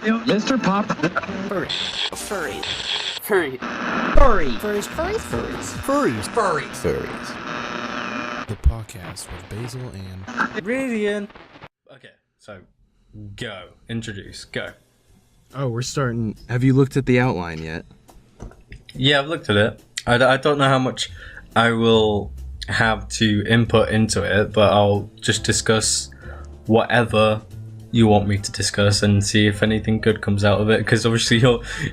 Mr. Pop. Furry. Furry. Furry. Furry. Furries. Furries. Furries. Furries. Furries. The podcast with Basil and Rhydian. Okay, so go. Introduce. Go. Oh, we're starting. Have you looked at the outline yet? Yeah, I've looked at it. I don't know how much I will have to input into it, but I'll just discuss whatever you want me to discuss and see if anything good comes out of it, because obviously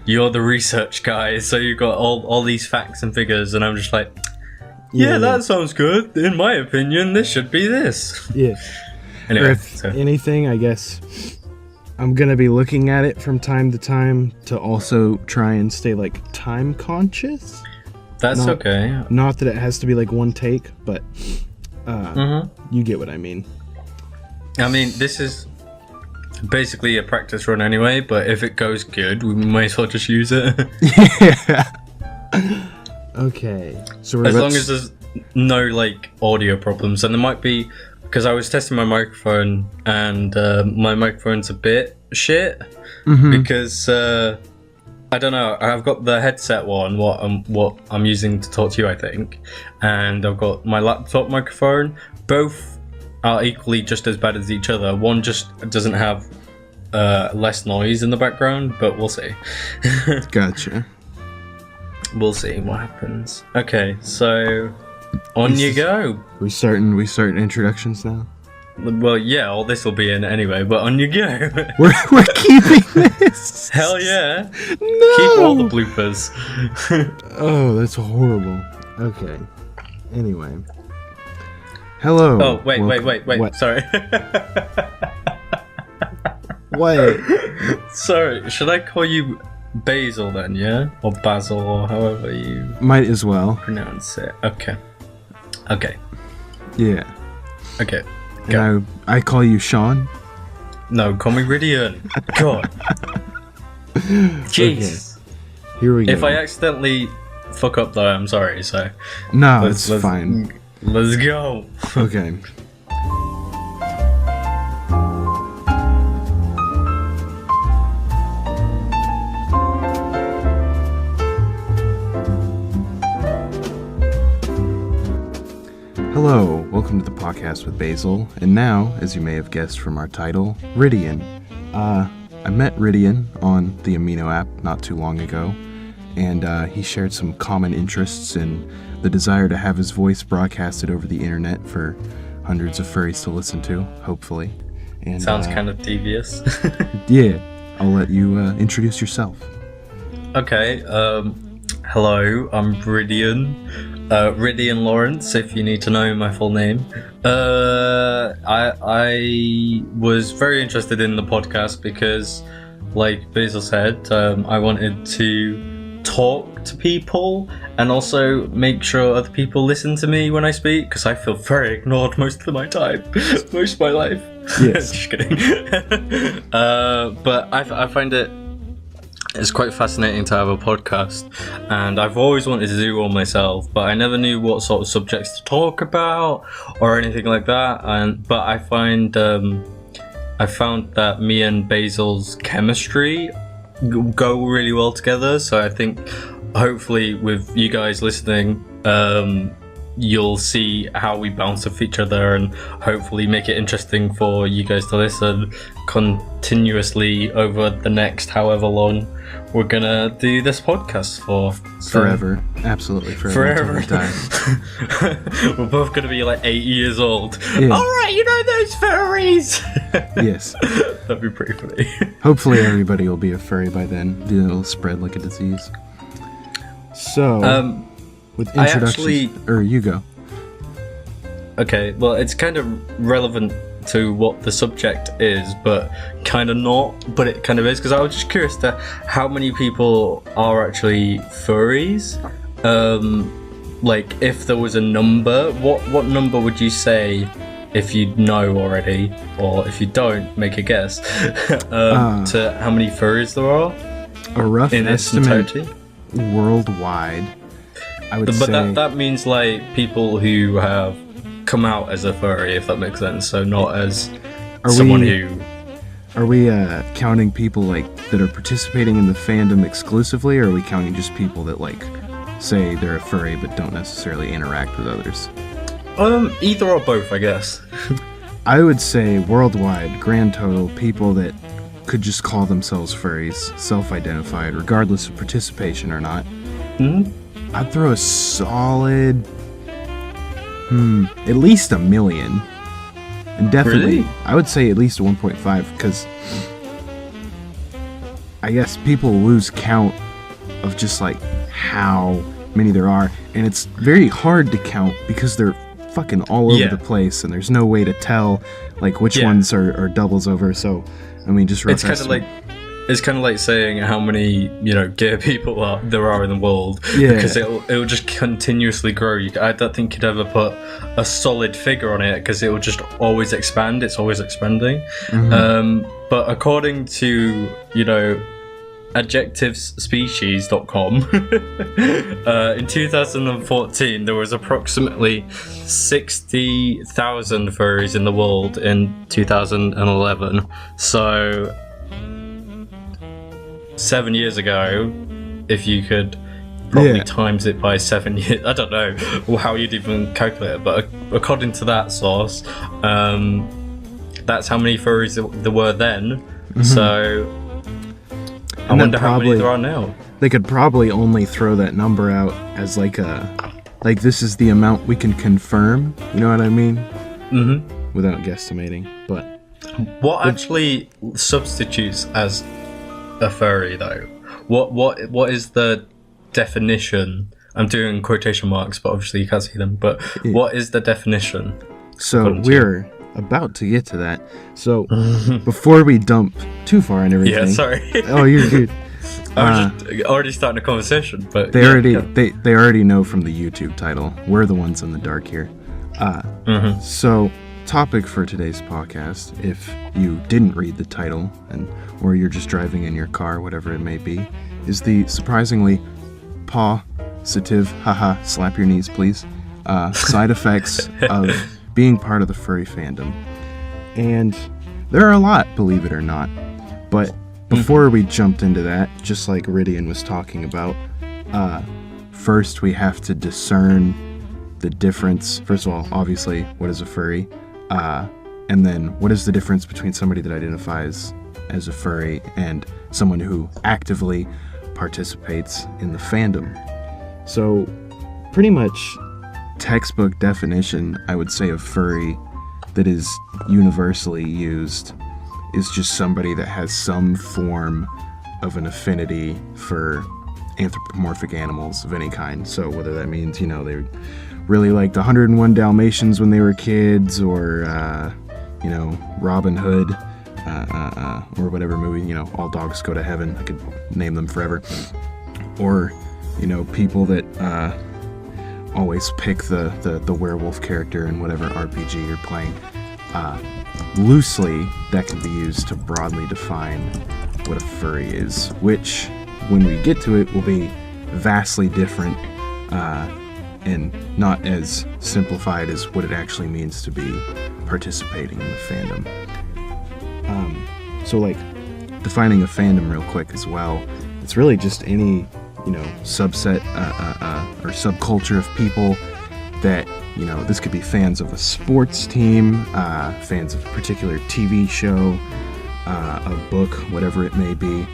you're the research guy, so you've got all these facts and figures, and I'm just like, yeah, that sounds good. In my opinion, this should be this. Yeah. Anyway, or if anything, I guess I'm gonna be looking at it from time to time to also try and stay like time conscious. That's okay. Not that it has to be like one take, but you get what I mean. I mean, this is basically a practice run anyway, but if it goes good, we may as well just use it. Yeah. Okay. So as long as there's no like audio problems, and there might be, because I was testing my microphone and my microphone's a bit shit because I don't know. I've got the headset one, what I'm using to talk to you, I think, and I've got my laptop microphone. Both are equally just as bad as each other. One just doesn't have less noise in the background, but we'll see. Gotcha. We'll see what happens. Okay, so on you go. We starting introductions now. Well, yeah, all this will be in anyway, but on you go. We're keeping this. Hell yeah. No. Keep all the bloopers. Oh, that's horrible. Okay. Anyway. Hello. Oh, wait. What? Sorry. What? Sorry, should I call you Basil then, yeah? Or Basil, or however you Might as well. pronounce it. Okay. Yeah. Okay. And I call you Sean. No, call me Rhydian. God. Jeez. Okay. Here we go. If I accidentally fuck up though, I'm sorry, so... No, it's fine. Let's go. Okay. Hello, welcome to the podcast with Basil, and now, as you may have guessed from our title, Rhydian. I met Rhydian on the Amino app not too long ago, and he shared some common interests in the desire to have his voice broadcasted over the internet for hundreds of furries to listen to, hopefully. And Sounds kind of devious. yeah, I'll let you introduce yourself. Okay, hello, I'm Rhydian. Rhydian Lawrence, if you need to know my full name. I was very interested in the podcast because, like Basil said, I wanted to talk to people and also make sure other people listen to me when I speak, because I feel very ignored most of my time, most of my life. Yes. Just kidding. But I find it's quite fascinating to have a podcast, and I've always wanted to do one myself, but I never knew what sort of subjects to talk about or anything like that. But I found that me and Basil's chemistry go really well together, so I think hopefully with you guys listening, you'll see how we bounce off each other and hopefully make it interesting for you guys to listen continuously over the next however long we're gonna do this podcast for. Forever. Absolutely forever. Until we die. We're both gonna be like 8 years old. Yeah. Alright, you know those furries! Yes. That'd be pretty funny. Hopefully everybody will be a furry by then. It'll spread like a disease. So, with introductions, you go. Okay, well, it's kind of relevant to what the subject is, but kind of not, but it kind of is, because I was just curious to how many people are actually furries. Like, if there was a number, what number would you say, if you know already, or if you don't, make a guess, to how many furries there are? A rough in estimate entirety? Worldwide, I would say. But that means, like, people who have come out as a furry, if that makes sense, so not as someone who Are we counting people like that are participating in the fandom exclusively, or are we counting just people that like say they're a furry but don't necessarily interact with others? Either or both, I guess. I would say worldwide, grand total, people that could just call themselves furries, self-identified, regardless of participation or not. I'd throw a solid, at least 1 million. And definitely, Really? I would say at least 1.5, because I guess people lose count of just like how many there are, and it's very hard to count because they're fucking all over the place, and there's no way to tell like which ones are doubles over. So, I mean, just rough estimate. It's kind of like saying how many, gay people there are in the world, Yeah. because it'll just continuously grow. I don't think you'd ever put a solid figure on it, because it will just always expand. It's always expanding. But according to, adjectivespecies.com, in 2014 there was approximately 60,000 furries in the world in 2011. So 7 years ago, if you could probably times it by 7 years, I don't know how you'd even calculate it, but according to that source, that's how many furries there were then. So I wonder how many there are now. They could probably only throw that number out as like this is the amount we can confirm, you know what I mean? Without guesstimating. But what actually substitutes as a furry, though? What is the definition? I'm doing quotation marks, but obviously you can't see them. But what is the definition? So we're about to get to that. So before we dump too far on everything. Yeah, sorry. Oh, you're good. I was just already starting a conversation, but they already know from the YouTube title. We're the ones in the dark here. So topic for today's podcast, if you didn't read the title or you're just driving in your car, whatever it may be, is the surprisingly Pawsitive, slap your knees please, side effects of being part of the furry fandom. And there are a lot, believe it or not. But before we jumped into that, just like Rhydian was talking about, first we have to discern the difference. First of all, obviously, what is a furry? And then what is the difference between somebody that identifies as a furry and someone who actively participates in the fandom? So pretty much textbook definition, I would say, of furry that is universally used is just somebody that has some form of an affinity for anthropomorphic animals of any kind. So whether that means, they really liked 101 Dalmatians when they were kids, or, Robin Hood, or whatever movie, All Dogs Go to Heaven. I could name them forever. Or, people that always pick the werewolf character in whatever RPG you're playing. Loosely, that can be used to broadly define what a furry is, which, when we get to it, will be vastly different and not as simplified as what it actually means to be participating in the fandom. So, defining a fandom real quick as well, it's really just any subset or subculture of people that, this could be fans of a sports team, fans of a particular TV show, a book, whatever it may be.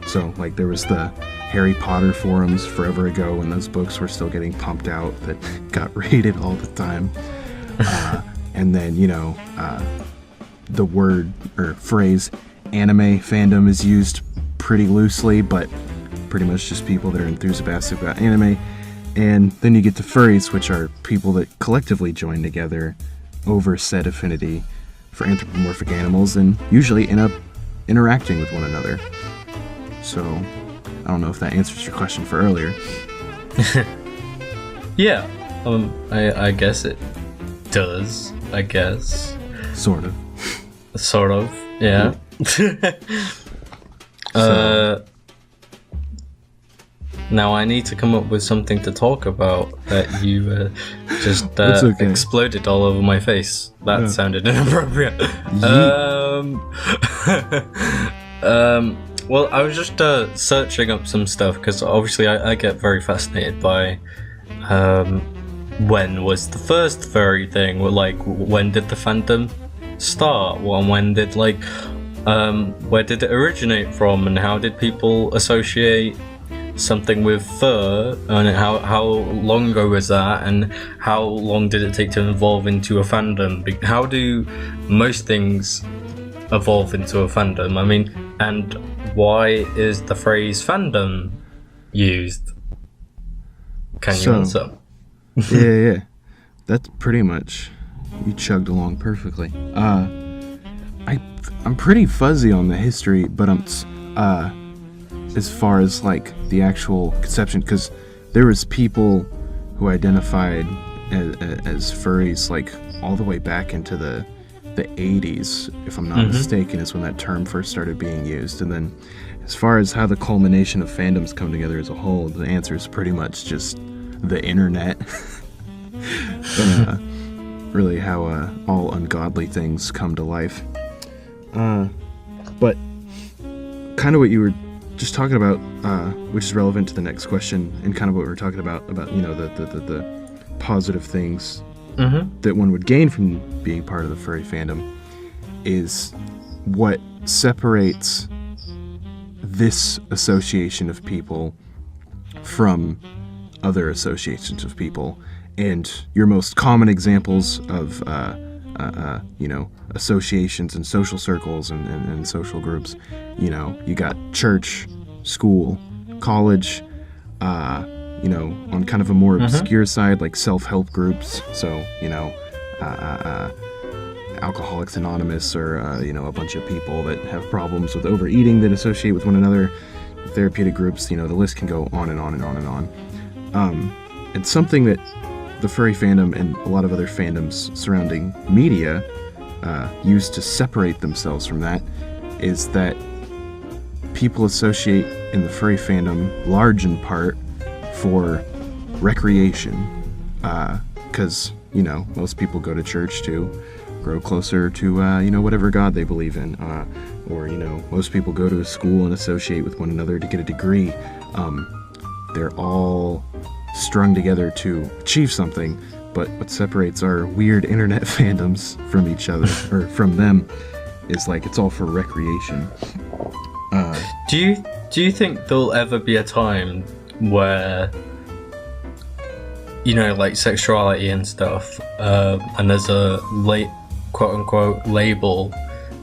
So there was the Harry Potter forums forever ago when those books were still getting pumped out that got rated all the time. And then, the word or phrase anime fandom is used pretty loosely, but pretty much just people that are enthusiastic about anime. And then you get to furries, which are people that collectively join together over said affinity for anthropomorphic animals and usually end up interacting with one another. So, I don't know if that answers your question for earlier. Yeah, I guess it does, I guess. Sort of. Sort of, yeah. Now I need to come up with something to talk about that you just okay. exploded all over my face. That sounded inappropriate. Well, I was just searching up some stuff because obviously I get very fascinated by when was the first furry thing? Like, when did the fandom start? When did where did it originate from, and how did people associate something with fur, and how long ago was that, and how long did it take to evolve into a fandom? How do most things evolve into a fandom? I mean, and why is the phrase fandom used? Can you answer? Yeah. That's pretty much, you chugged along perfectly. I'm pretty fuzzy on the history, but as far as like the actual conception, because there was people who identified as furries like all the way back into the 80s, if I'm not mistaken, is when that term first started being used. And then as far as how the culmination of fandoms come together as a whole, the answer is pretty much just the internet. Really how all ungodly things come to life. But kind of what you were just talking about, which is relevant to the next question, and kind of what we were talking about you know, the positive things that one would gain from being part of the furry fandom, is what separates this association of people from other associations of people. And your most common examples of you know, associations and social circles and social groups, you know, you got church, school, college, you know, on kind of a more obscure side, like self-help groups. So, you know, Alcoholics Anonymous, or, you know, a bunch of people that have problems with overeating that associate with one another, therapeutic groups, you know, the list can go on and on and on and on. And something that the furry fandom and a lot of other fandoms surrounding media use to separate themselves from that is that people associate in the furry fandom large in part for recreation, because, you know, most people go to church to grow closer to, you know, whatever God they believe in, or, you know, most people go to a school and associate with one another to get a degree. They're all strung together to achieve something, but what separates our weird internet fandoms from each other, or from them, is like it's all for recreation. Do you think there'll ever be a time where, you know, like sexuality and stuff, and there's a quote unquote label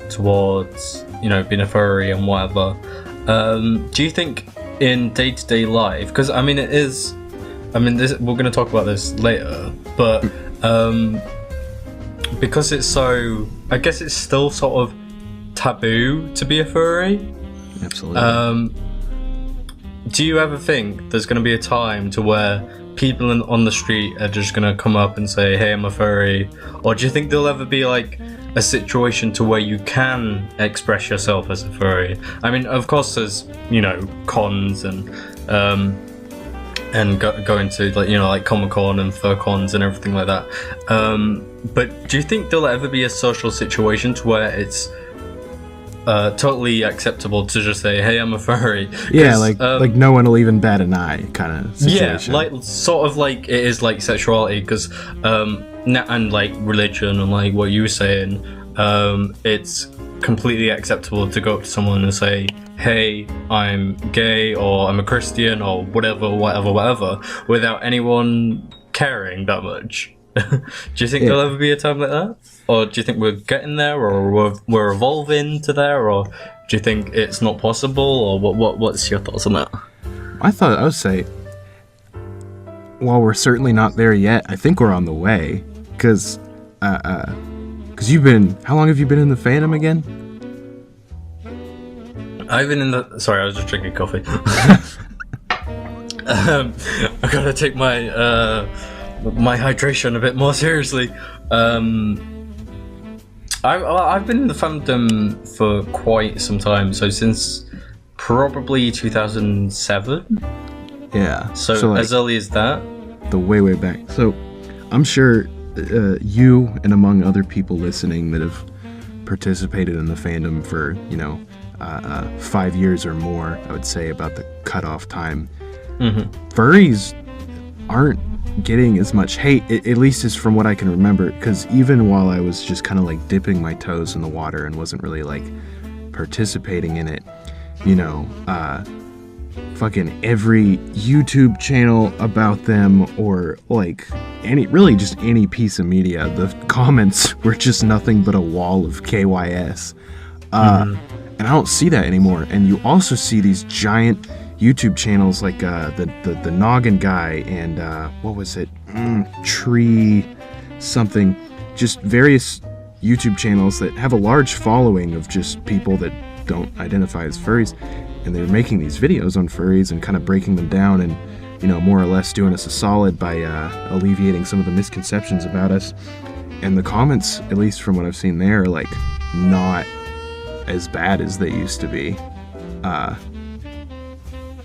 towards, you know, being a furry and whatever? Do you think in day-to-day life, because I mean, we're going to talk about this later, but because it's so, I guess it's still sort of taboo to be a furry. Absolutely. Do you ever think there's going to be a time to where people on the street are just going to come up and say, hey, I'm a furry? Or do you think there'll ever be like a situation to where you can express yourself as a furry? I mean, of course there's, you know, cons and going to, like, you know, like Comic-Con and fur cons and everything like that. But do you think there'll ever be a social situation to where it's totally acceptable to just say, hey, I'm a furry? Yeah, like no one will even bat an eye kind of situation. Yeah, like sort of like it is like sexuality, because and like religion and like what you were saying, it's completely acceptable to go up to someone and say, hey, I'm gay, or I'm a Christian, or whatever, without anyone caring that much. Do you think there'll ever be a time like that? Or do you think we're getting there, or we're evolving to there, or do you think it's not possible, or what's your thoughts on that? I would say, while we're certainly not there yet, I think we're on the way, because how long have you been in the fandom again? I've been in the... Sorry, I was just drinking coffee. I gotta take my hydration a bit more seriously. I've been in the fandom for quite some time, so since probably 2007. Yeah. So like, as early as that? the way back. So I'm sure you and among other people listening that have participated in the fandom for 5 years or more, I would say about the cutoff time. Furries aren't getting as much hate, at least as from what I can remember, because even while I was just kind of like dipping my toes in the water and wasn't really like participating in it, fucking every YouTube channel about them, or like any piece of media, the comments were just nothing but a wall of KYS. And I don't see that anymore. And you also see these giant YouTube channels like the Noggin guy and what was it? Tree something. Just various YouTube channels that have a large following of just people that don't identify as furries. And they're making these videos on furries and kind of breaking them down and, more or less doing us a solid by alleviating some of the misconceptions about us. And the comments, at least from what I've seen there, are like not as bad as they used to be. I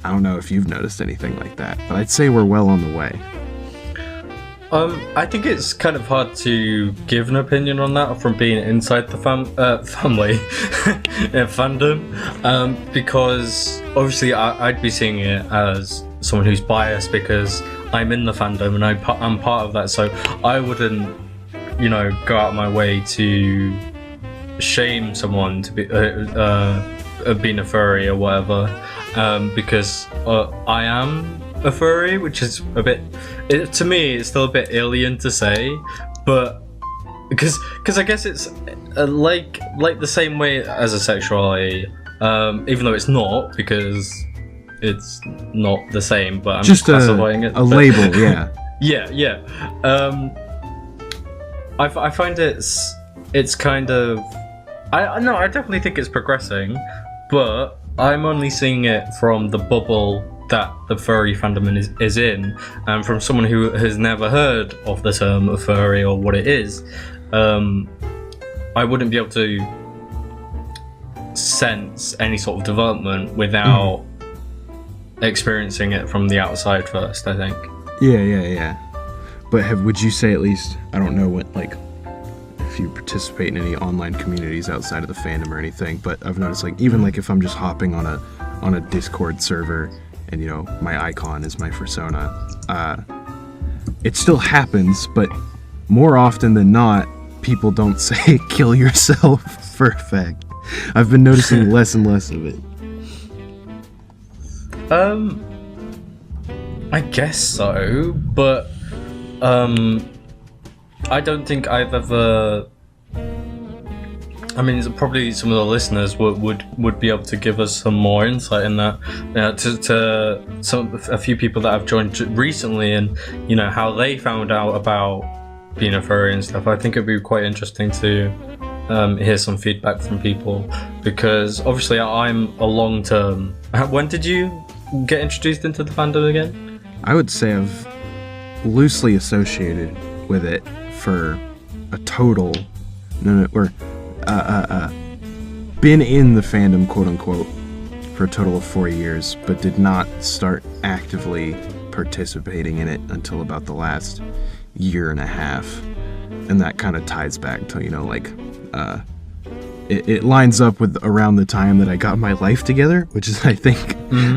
don't know if you've noticed anything like that, but I'd say we're well on the way. I think it's kind of hard to give an opinion on that from being inside the family fandom, because obviously I'd be seeing it as someone who's biased because I'm in the fandom and I'm part of that, so I wouldn't, go out of my way to shame someone to be being a furry or whatever, because I am a furry, which is a bit, to me it's still a bit alien to say, but because I guess it's like the same way as a sexuality, even though it's not, because it's not the same, but I'm just classifying it a label. yeah. I find it's kind of, I definitely think it's progressing, but I'm only seeing it from the bubble that the furry fandom is in, and from someone who has never heard of the term of furry or what it is, I wouldn't be able to sense any sort of development without experiencing it from the outside first, I think. Yeah. But would you say, at least, I don't know what, like, if you participate in any online communities outside of the fandom or anything, but I've noticed, like, even like if I'm just hopping on a Discord server and my icon is my persona, it still happens, but more often than not, people don't say kill yourself for a fact. I've been noticing less and less of it. I guess so, but I don't think I've ever, I mean, probably some of the listeners would be able to give us some more insight in that, to a few people that have joined recently, and how they found out about being a furry and stuff. I think it'd be quite interesting to hear some feedback from people, because obviously I'm a long-term. When did you get introduced into the fandom again? I would say I've loosely associated with it for a total, been in the fandom, quote unquote, for a total of 4 years, but did not start actively participating in it until about the last year and a half. And that kind of ties back to, it lines up with around the time that I got my life together, which is, I think,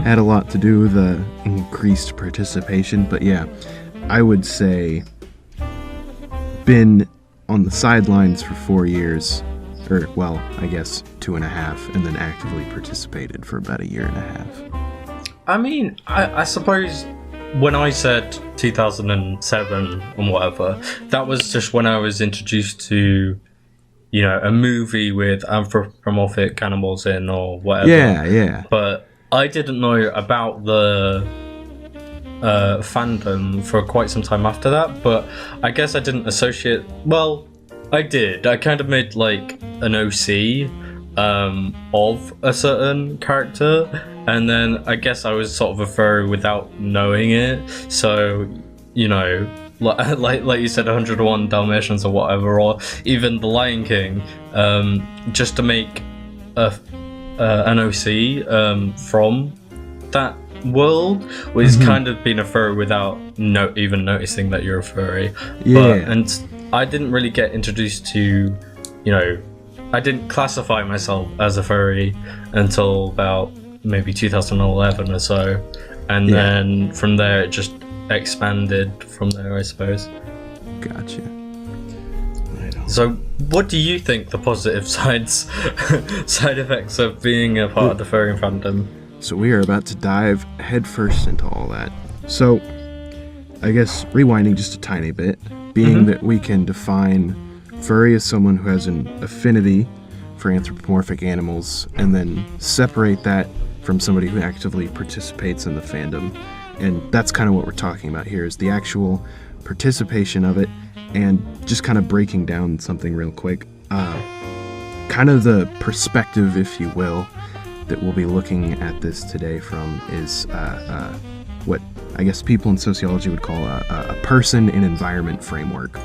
had a lot to do with the increased participation. But yeah, I would say been on the sidelines for 4 years, or, well, I guess 2.5, and then actively participated for about 1.5 years. I mean, I suppose when I said 2007 and whatever, that was just when I was introduced to, a movie with anthropomorphic animals in or whatever. Yeah. But I didn't know about the fandom for quite some time after that, but I guess I didn't associate. Well, I did. I kind of made like an OC of a certain character, and then I guess I was sort of a furry without knowing it. So, like you said, 101 Dalmatians or whatever, or even The Lion King, just to make an OC from that world, which is kind of being a furry without even noticing that you're a furry. Yeah. And I didn't really get introduced to, I didn't classify myself as a furry until about maybe 2011 or so. And then from there, it just expanded from there, I suppose. Gotcha. So, what do you think the positive side effects of being a part of the furry fandom? So we are about to dive headfirst into all that. So, I guess rewinding just a tiny bit, being that we can define furry as someone who has an affinity for anthropomorphic animals, and then separate that from somebody who actively participates in the fandom. And that's kind of what we're talking about here, is the actual participation of it, and just kind of breaking down something real quick. Kind of the perspective, if you will, that we'll be looking at this today from is what I guess people in sociology would call a person and environment framework.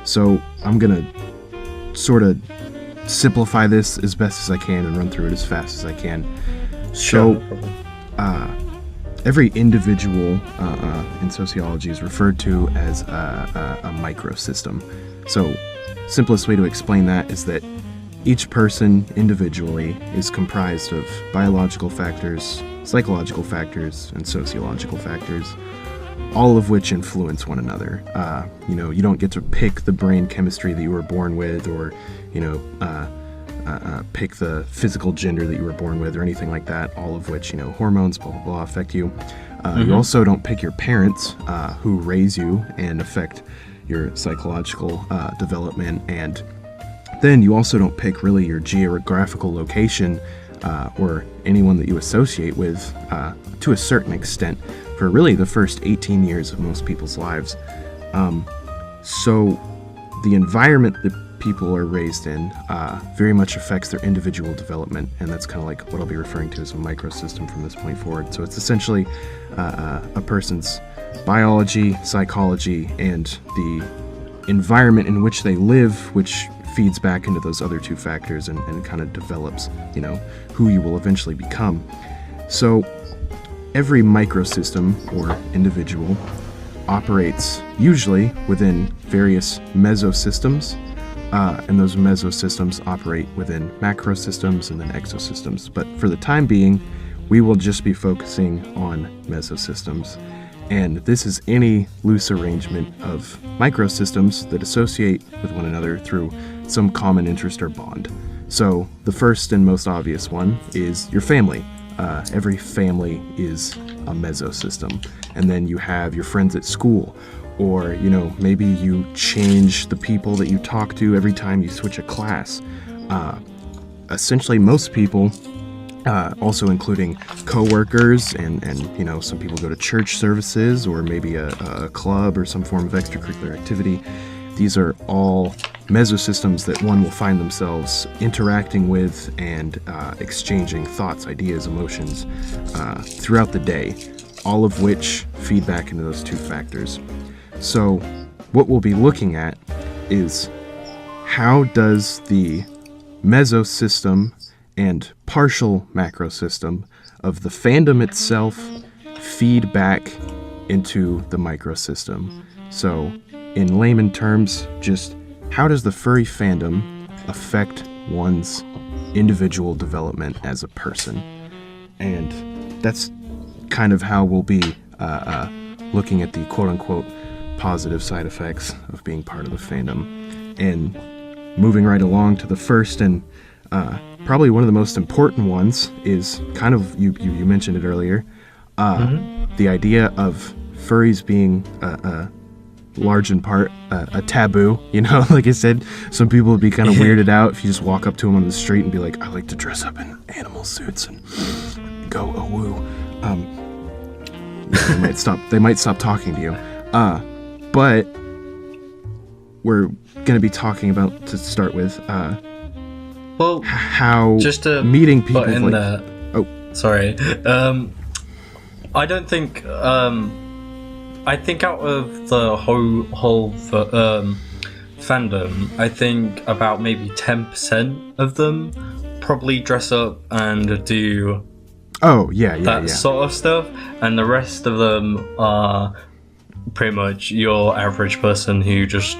So I'm going to sort of simplify this as best as I can and run through it as fast as I can. Sure. So every individual in sociology is referred to as a microsystem. So simplest way to explain that is that each person individually is comprised of biological factors, psychological factors, and sociological factors, all of which influence one another. You don't get to pick the brain chemistry that you were born with, or pick the physical gender that you were born with, or anything like that, all of which, hormones, blah, blah, blah, affect you. You also don't pick your parents who raise you and affect your psychological development, and then you also don't pick really your geographical location or anyone that you associate with to a certain extent for really the first 18 years of most people's lives. So the environment that people are raised in very much affects their individual development, and that's kind of like what I'll be referring to as a microsystem from this point forward. So it's essentially a person's biology, psychology, and the environment in which they live, which feeds back into those other two factors and kind of develops, who you will eventually become. So every microsystem or individual operates usually within various mesosystems, and those mesosystems operate within macrosystems and then exosystems. But for the time being, we will just be focusing on mesosystems. And this is any loose arrangement of microsystems that associate with one another through some common interest or bond. So the first and most obvious one is your family. Every family is a mesosystem. And then you have your friends at school, or maybe you change the people that you talk to every time you switch a class. Essentially most people, also including co-workers and some people go to church services, or maybe a club or some form of extracurricular activity. These are all mesosystems that one will find themselves interacting with and exchanging thoughts, ideas, emotions throughout the day, all of which feed back into those two factors. So what we'll be looking at is how does the mesosystem and partial macrosystem of the fandom itself feed back into the microsystem. So in layman terms, just how does the furry fandom affect one's individual development as a person? And that's kind of how we'll be looking at the quote-unquote positive side effects of being part of the fandom. And moving right along to the first and probably one of the most important ones is kind of, you mentioned it earlier, the idea of furries being large in part a taboo. Like I said, some people would be kind of weirded out if you just walk up to them on the street and be like, I like to dress up in animal suits and go woo. They might stop talking to you. But we're going to be talking about, to start with, how just to meeting people in like there. Oh, sorry. I don't think. I think out of the whole fandom, I think about maybe 10% of them probably dress up and do Oh, yeah, that sort of stuff, and the rest of them are pretty much your average person who just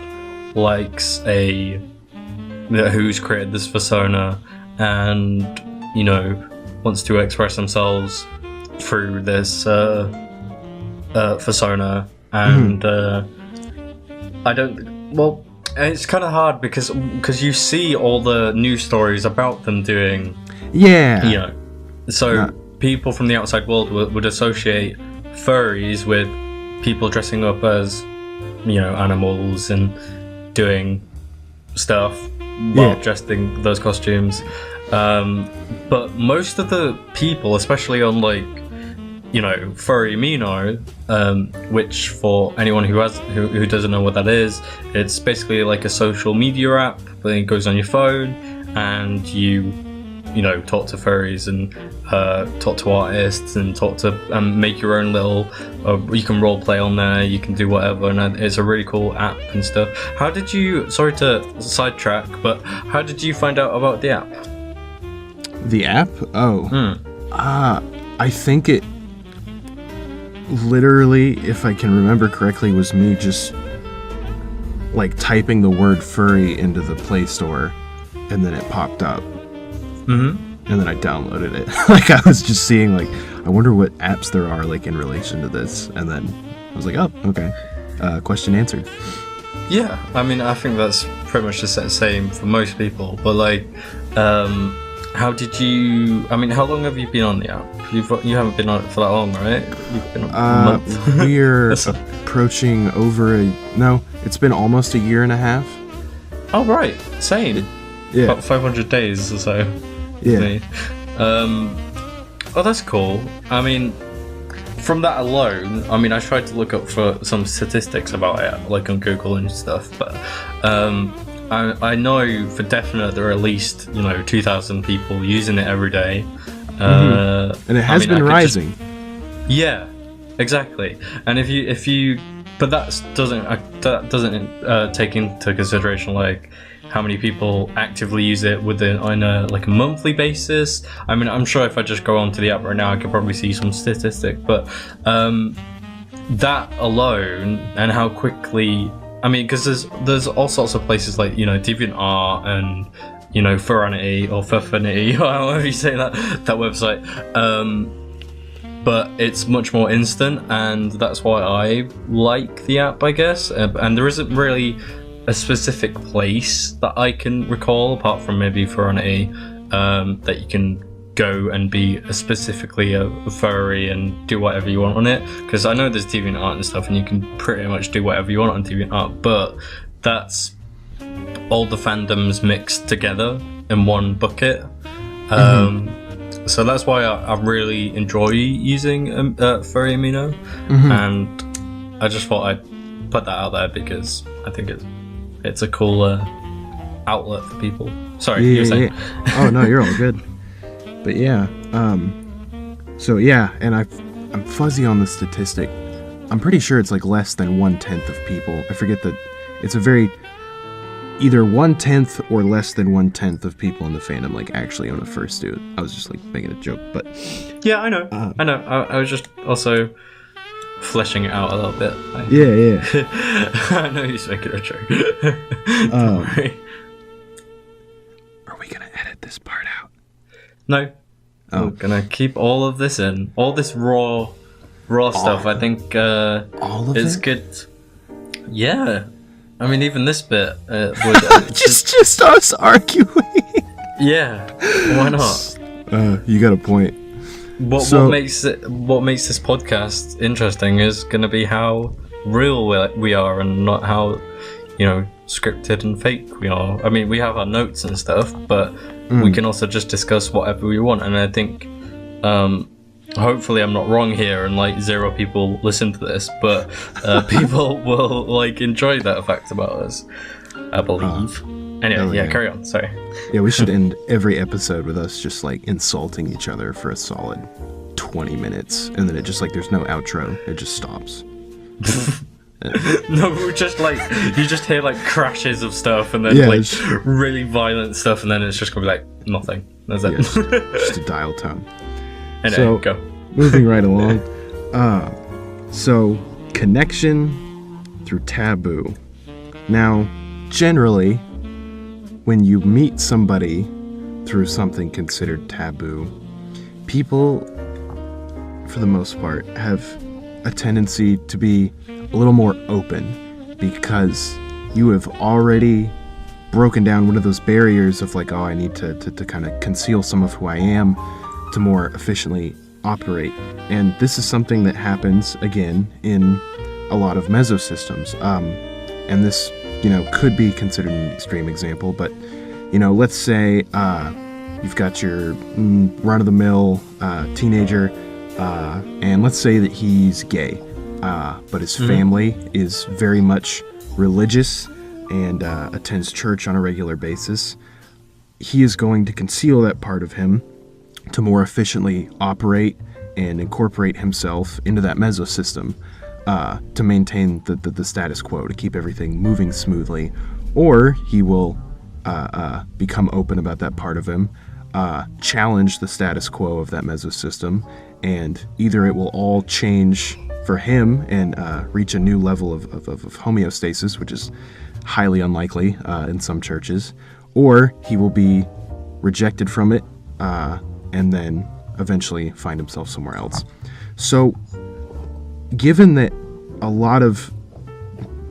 likes who's created this persona and, you know, wants to express themselves through this persona, and it's kind of hard because you see all the news stories about them doing, people from the outside world would associate furries with people dressing up as, you know, animals and doing stuff while dressed in those costumes. But most of the people, especially on, like, you know, Furry Amino, which for anyone who doesn't know what that is, it's basically like a social media app, but it goes on your phone, and you know, talk to furries and talk to artists and make your own little. You can role play on there. You can do whatever, and it's a really cool app and stuff. How did you? Sorry to sidetrack, but how did you find out about the app? The app? Oh, I think it literally, if I can remember correctly, was me just like typing the word furry into the Play Store, and then it popped up. And then I downloaded it. Like, I was just seeing, like, I wonder what apps there are, like, in relation to this. And then I was like, oh, okay. Question answered. Yeah, I mean, I think that's pretty much the same for most people. But, like, how did you... I mean, how long have you been on the app? You haven't been on it for that long, right? You've been on a month. We're approaching No, it's been almost a year and a half. Oh, right. Same. Yeah. About 500 days or so. Yeah. Oh, that's cool. I mean, from that alone, I mean, I tried to look up for some statistics about it, like on Google and stuff, but I know for definite there are at least, you know, 2,000 people using it every day. And it has been rising. Yeah, exactly. And if you, but that doesn't take into consideration, like, how many people actively use it on a monthly basis. I mean, I'm sure if I just go onto the app right now, I could probably see some statistic, but that alone, and how quickly, I mean, because there's all sorts of places like, you know, DeviantArt and, you know, Furanity or Furfinity, or however you say that website, but it's much more instant, and that's why I like the app, I guess. And there isn't really a specific place that I can recall, apart from maybe Furanity, that you can go and be specifically a furry and do whatever you want on it. Because I know there's DeviantArt and stuff, and you can pretty much do whatever you want on DeviantArt, but that's all the fandoms mixed together in one bucket. So that's why I really enjoy using Furry Amino, and I just thought I'd put that out there because I think it's a cool outlet for people. Sorry, you were saying? Yeah. Oh no, you're all good. But yeah, so yeah, and I'm fuzzy on the statistic. I'm pretty sure it's like less than 1/10 of people. I forget that it's either 1/10 or less than 1/10 of people in the fandom like actually own a fursuit. I was just like making a joke, but yeah, I know. I was just also fleshing it out a little bit. Yeah. I know he's making a joke. Are we gonna edit this part out? No. I'm gonna keep all of this in. All this raw stuff. I think all of it's it? good. Yeah. I mean, even this bit would just us arguing. Yeah. Why not? You got a point. What makes this podcast interesting is going to be how real we are, and not how, you know, scripted and fake we are. I mean, we have our notes and stuff, but we can also just discuss whatever we want. And I think, hopefully, I'm not wrong here, and like 0 people listen to this, but people will like enjoy that fact about us, I believe. Anyway, yeah, carry on. Sorry. Yeah, we should end every episode with us just like insulting each other for a solid 20 minutes, and then it just like there's no outro. It just stops. No, we're just like, you just hear like crashes of stuff, and then really violent stuff, and then it's just gonna be like nothing. That's it. Just a dial tone. Anyway, So, go. moving right along. So, connection through taboo. Now, generally, when you meet somebody through something considered taboo, people, for the most part, have a tendency to be a little more open because you have already broken down one of those barriers of like, oh, I need to kind of conceal some of who I am to more efficiently operate. And this is something that happens, again, in a lot of mesosystems. And this, could be considered an extreme example, but, let's say you've got your run-of-the-mill teenager, and let's say that he's gay, but his family is very much religious and attends church on a regular basis. He is going to conceal that part of him to more efficiently operate and incorporate himself into that mesosystem to maintain the status quo, to keep everything moving smoothly. Or he will become open about that part of him, challenge the status quo of that mesosystem, and either it will all change for him and reach a new level of homeostasis, which is highly unlikely in some churches, or he will be rejected from it and then eventually find himself somewhere else. So, given that a lot of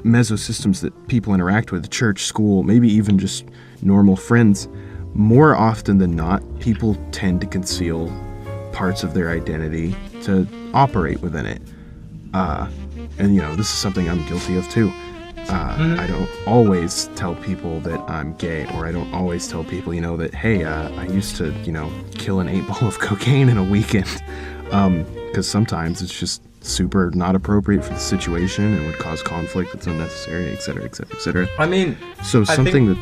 mesosystems that people interact with, church, school, maybe even just normal friends, more often than not, people tend to conceal parts of their identity to operate within it. And this is something I'm guilty of too. I don't always tell people that I'm gay, or I don't always tell people, that, hey, I used to, kill an 8-ball of cocaine in a weekend. Because sometimes it's just super not appropriate for the situation and would cause conflict that's unnecessary, et cetera, et cetera, et cetera. I mean, so something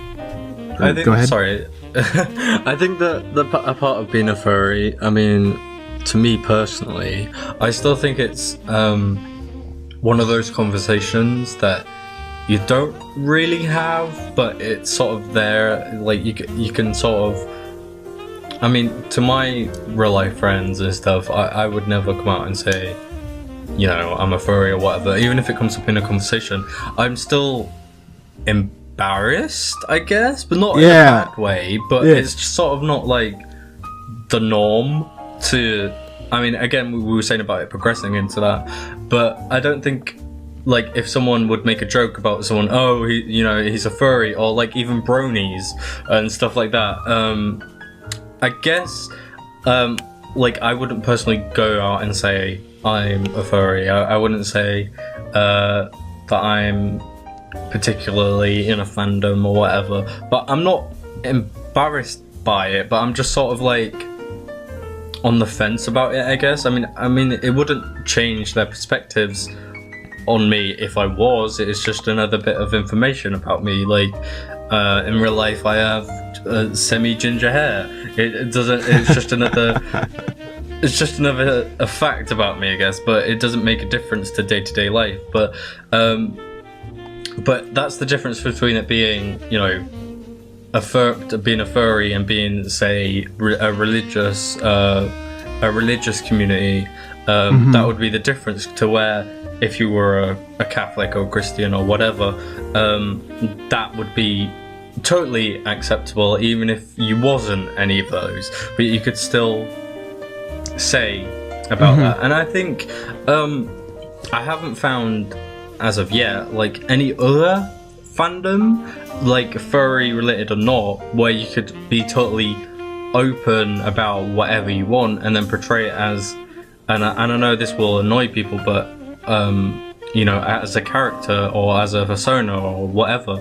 go ahead. Sorry. I think that a part of being a furry, I mean, to me personally, I still think it's one of those conversations that you don't really have, but it's sort of there. Like you can sort of. I mean, to my real life friends and stuff, I would never come out and say, I'm a furry or whatever. Even if it comes up in a conversation, I'm still embarrassed, I guess, but not in a bad way. But it's just sort of not like the norm to. I mean, again, we were saying about it progressing into that, but I don't think. Like, if someone would make a joke about someone, oh, he's a furry, or like even bronies and stuff like that. I guess, like, I wouldn't personally go out and say I'm a furry. I wouldn't say that I'm particularly in a fandom or whatever. But I'm not embarrassed by it. But I'm just sort of like on the fence about it, I guess. I mean, it wouldn't change their perspectives on me if I was. It's just another bit of information about me. Like in real life, I have semi-ginger hair. It doesn't. It's just another. It's just another a fact about me, I guess. But it doesn't make a difference to day-to-day life. But that's the difference between it being, being a furry and being, say, a religious community. That would be the difference to where. If you were a Catholic or Christian or whatever, that would be totally acceptable, even if you wasn't any of those. But you could still say about that. And I think I haven't found, as of yet, like any other fandom, like furry related or not, where you could be totally open about whatever you want and then portray it as, and I know this will annoy people, but as a character or as a persona or whatever.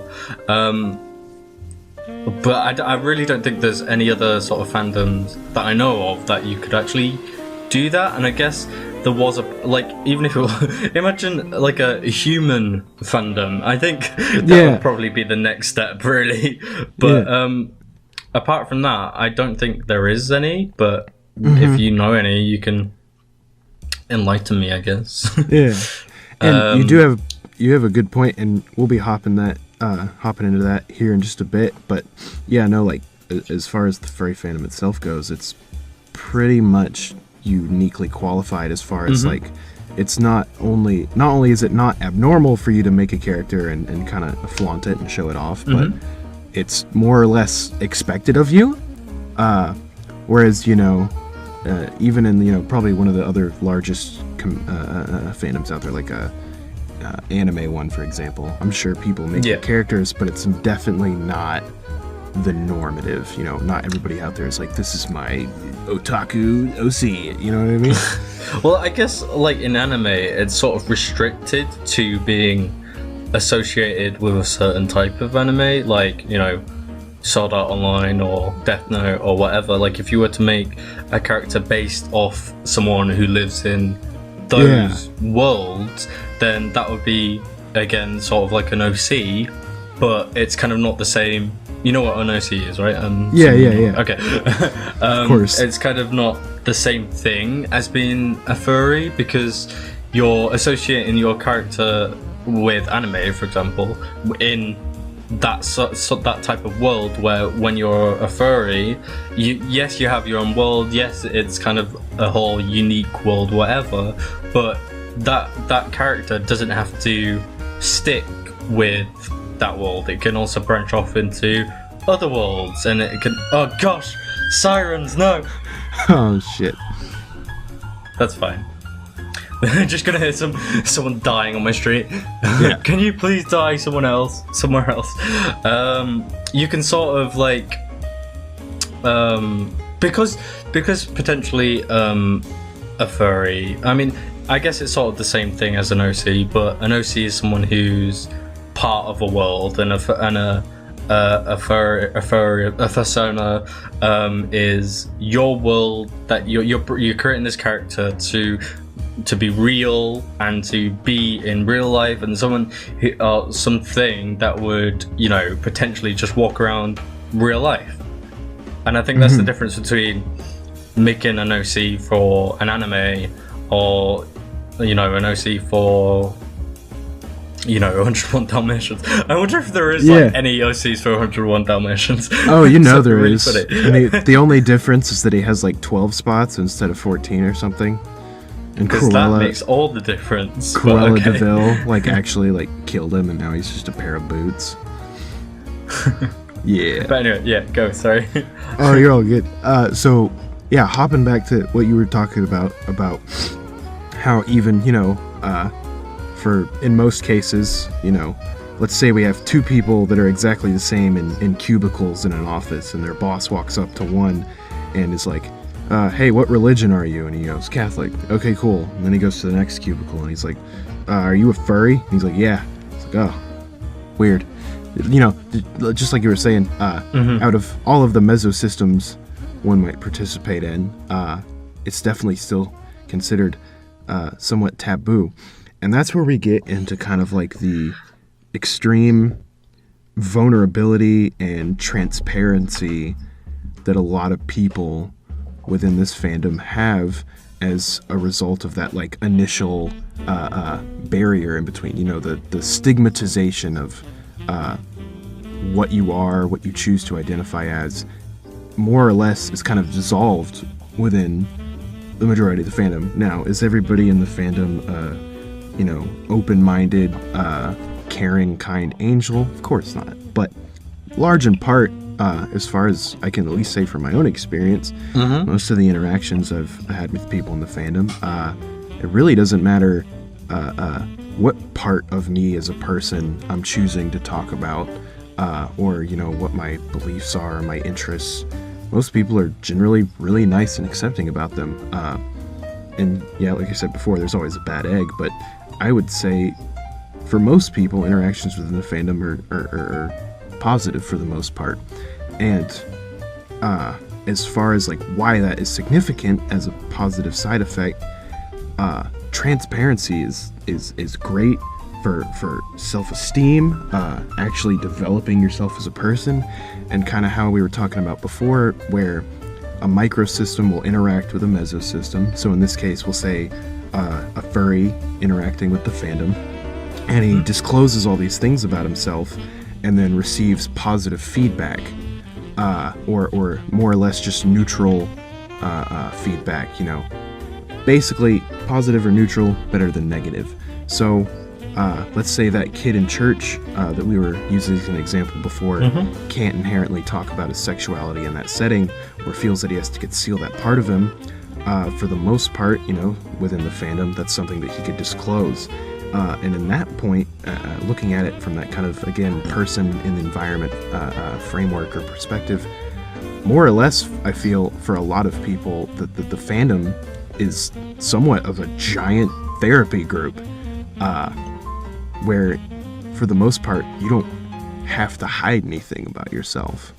But I really don't think there's any other sort of fandoms that I know of that you could actually do that. And I guess there was even if it imagine like a human fandom, I think that would probably be the next step, really. But apart from that, I don't think there is any. But if you know any, you can enlighten me, I guess. Yeah, and you have a good point, and we'll be hopping into that here in just a bit. But as far as the furry fandom itself goes, it's pretty much uniquely qualified as far as like it's not only is it not abnormal for you to make a character and kind of flaunt it and show it off, but it's more or less expected of you. Whereas, you know, even in, you know, probably one of the other largest fandoms out there, like a anime one, for example, I'm sure people make the characters, but it's definitely not the normative. You know, not everybody out there is like, this is my otaku OC, you know what I mean? Well, I guess, like, in anime, it's sort of restricted to being associated with a certain type of anime, like, you know, Sword Art Online or Death Note or whatever. Like, if you were to make a character based off someone who lives in those worlds, then that would be, again, sort of like an OC, but it's kind of not the same. You know what an OC is, right? Yeah. Okay. Of course. It's kind of not the same thing as being a furry, because you're associating your character with anime, for example, in that that type of world where when you're a furry, you have your own world, yes, it's kind of a whole unique world, whatever, but that character doesn't have to stick with that world. It can also branch off into other worlds, and it can, oh gosh, sirens, no. Oh shit. That's fine. I'm just gonna hear someone dying on my street. Yeah. Can you please die somewhere else? You can sort of like, because potentially a furry. I mean, I guess it's sort of the same thing as an OC, but an OC is someone who's part of a world, and a fursona is your world that you're creating this character to be real and to be in real life, and something that would, you know, potentially just walk around real life. And I think that's the difference between making an OC for an anime, or, you know, an OC for, you know, 101 Dalmatians. I wonder if there is like any OCs for 101 Dalmatians. Oh, you know there really is. The only difference is that he has like 12 spots instead of 14 or something. Because that makes all the difference. Cruella DeVille like actually like killed him, and now he's just a pair of boots. Yeah. But anyway, yeah, go. Sorry. Oh, you're all good. So yeah, hopping back to what you were talking about how even, you know, for in most cases, you know, let's say we have two people that are exactly the same in cubicles in an office, and their boss walks up to one and is like, hey, what religion are you? And he goes, Catholic. Okay, cool. And then he goes to the next cubicle and he's like, are you a furry? And he's like, yeah. It's like, oh, weird. You know, just like you were saying, out of all of the mesosystems one might participate in, it's definitely still considered somewhat taboo. And that's where we get into kind of like the extreme vulnerability and transparency that a lot of people within this fandom have as a result of that like initial barrier in between, you know, the stigmatization of what you are, what you choose to identify as, more or less is kind of dissolved within the majority of the fandom. Now, is everybody in the fandom you know, open-minded, caring, kind angel? Of course not. But large in part, as far as I can at least say from my own experience, most of the interactions I've had with people in the fandom, it really doesn't matter what part of me as a person I'm choosing to talk about, or, you know, what my beliefs are, my interests. Most people are generally really nice and accepting about them. And yeah, like I said before, there's always a bad egg, but I would say for most people, interactions within the fandom are positive for the most part. And as far as like why that is significant as a positive side effect, transparency is great for self-esteem, actually developing yourself as a person, and kind of how we were talking about before, where a microsystem will interact with a mesosystem. So in this case, we'll say a furry interacting with the fandom, and he discloses all these things about himself and then receives positive feedback, or more or less just neutral feedback, you know, basically positive or neutral, better than negative. So let's say that kid in church that we were using as an example before can't inherently talk about his sexuality in that setting, or feels that he has to conceal that part of him. For the most part, within the fandom, that's something that he could disclose. And in that point, looking at it from that kind of, again, person in the environment framework or perspective, more or less, I feel, for a lot of people, that the fandom is somewhat of a giant therapy group, where, for the most part, you don't have to hide anything about yourself.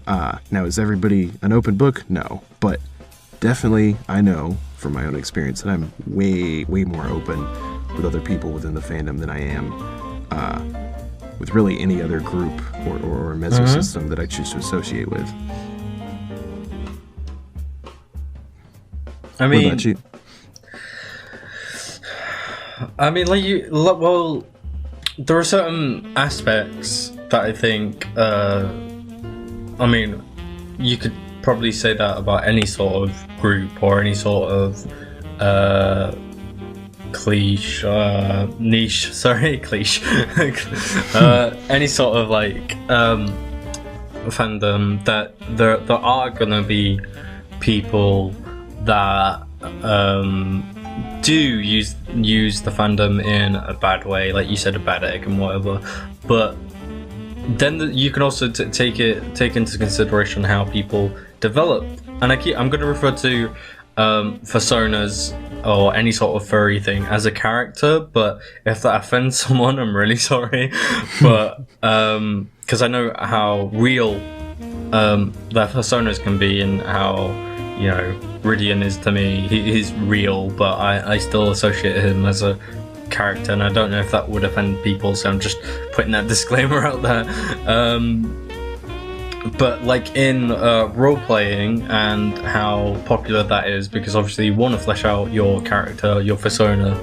Now, is everybody an open book? No. But definitely, I know, from my own experience, that I'm way, way more open with other people within the fandom than I am with really any other group or mesosystem that I choose to associate with. I mean, what about you? I mean, well, there are certain aspects that I think, I mean, you could probably say that about any sort of group or any sort of niche, any sort of fandom, that there are gonna be people that do use the fandom in a bad way, like you said, a bad egg and whatever. But then you can also take into consideration how people develop. And I'm going to refer to personas or any sort of furry thing as a character, but if that offends someone, I'm really sorry. But because I know how real their personas can be, and how Rhydian is to me. He's real, but I still associate him as a character, and I don't know if that would offend people, so I'm just putting that disclaimer out there. But like in role playing and how popular that is, because obviously you want to flesh out your character, your persona,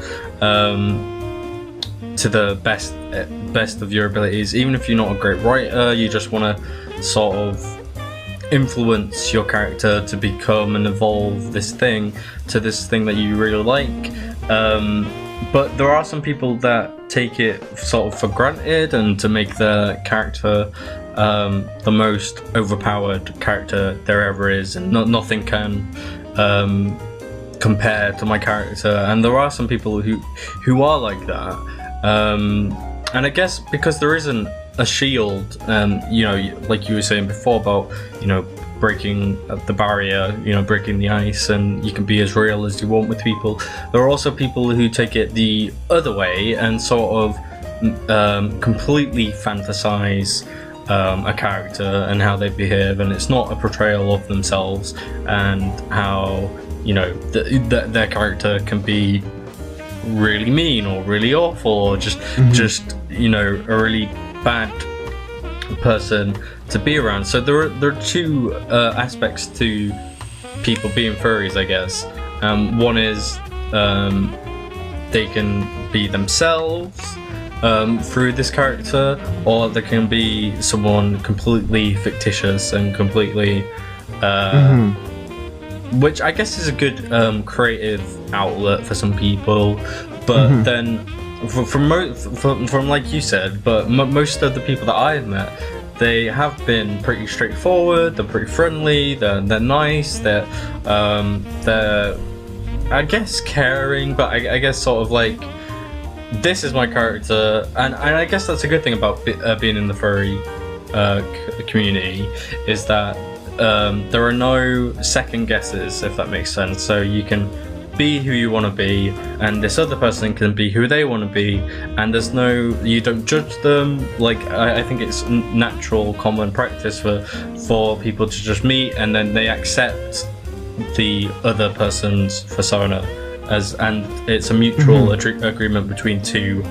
to the best of your abilities. Even if you're not a great writer, you just want to sort of influence your character to become and evolve this thing to this thing that you really like. But there are some people that take it sort of for granted, and to make their character the most overpowered character there ever is, and nothing can compare to my character. And there are some people who are like that, and I guess because there isn't a shield, like you were saying before about breaking the barrier, breaking the ice, and you can be as real as you want with people. There are also people who take it the other way and sort of completely fantasize a character and how they behave, and it's not a portrayal of themselves, and how their character can be really mean or really awful, or just a really bad person to be around. So there are two aspects to people being furries, I guess. One is they can be themselves through this character, or they can be someone completely fictitious and completely which I guess is a good creative outlet for some people. But then from like you said, but most of the people that I've met, they have been pretty straightforward. They're pretty friendly. They're nice. They're I guess caring, but I guess sort of like, this is my character, and I guess that's a good thing about being in the furry community, is that there are no second guesses, if that makes sense. So you can be who you want to be, and this other person can be who they want to be, and you don't judge them. Like I think it's natural, common practice for people to just meet, and then they accept the other person's persona and it's a mutual agreement between two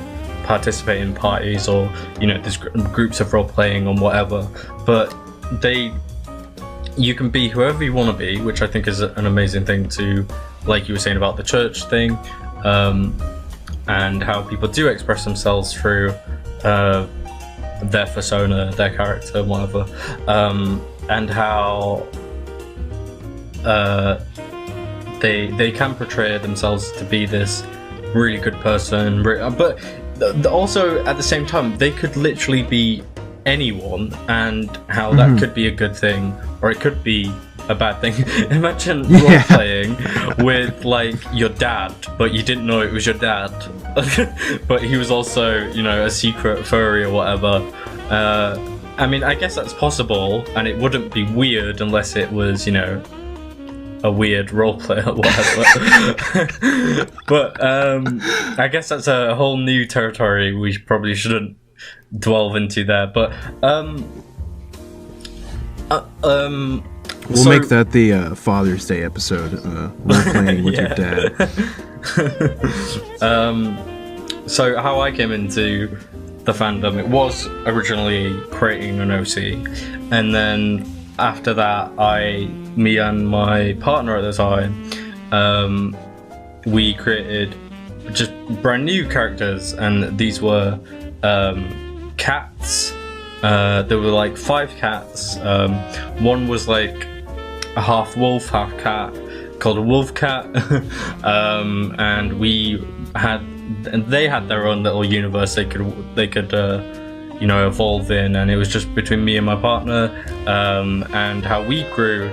participating parties, or there's groups of role playing or whatever. But you can be whoever you want to be, which I think is an amazing thing to, like you were saying about the church thing, and how people do express themselves through their persona, their character, whatever, they can portray themselves to be this really good person, but also at the same time they could literally be anyone, and how that could be a good thing or it could be a bad thing. Imagine role playing with like your dad, but you didn't know it was your dad, but he was also, you know, a secret furry or whatever. I mean, I guess that's possible, and it wouldn't be weird unless it was, you know, a weird role play or whatever. But I guess that's a whole new territory we probably shouldn't delve into there. But we'll make that the Father's Day episode, role playing with your dad. So how I came into the fandom, it was originally creating an OC, and then after that, me and my partner at the time, we created just brand new characters, and these were cats. There were like 5 cats. One was like a half wolf, half cat, called a wolf cat, and they had their own little universe they could you know, evolve in, and it was just between me and my partner, and how we grew,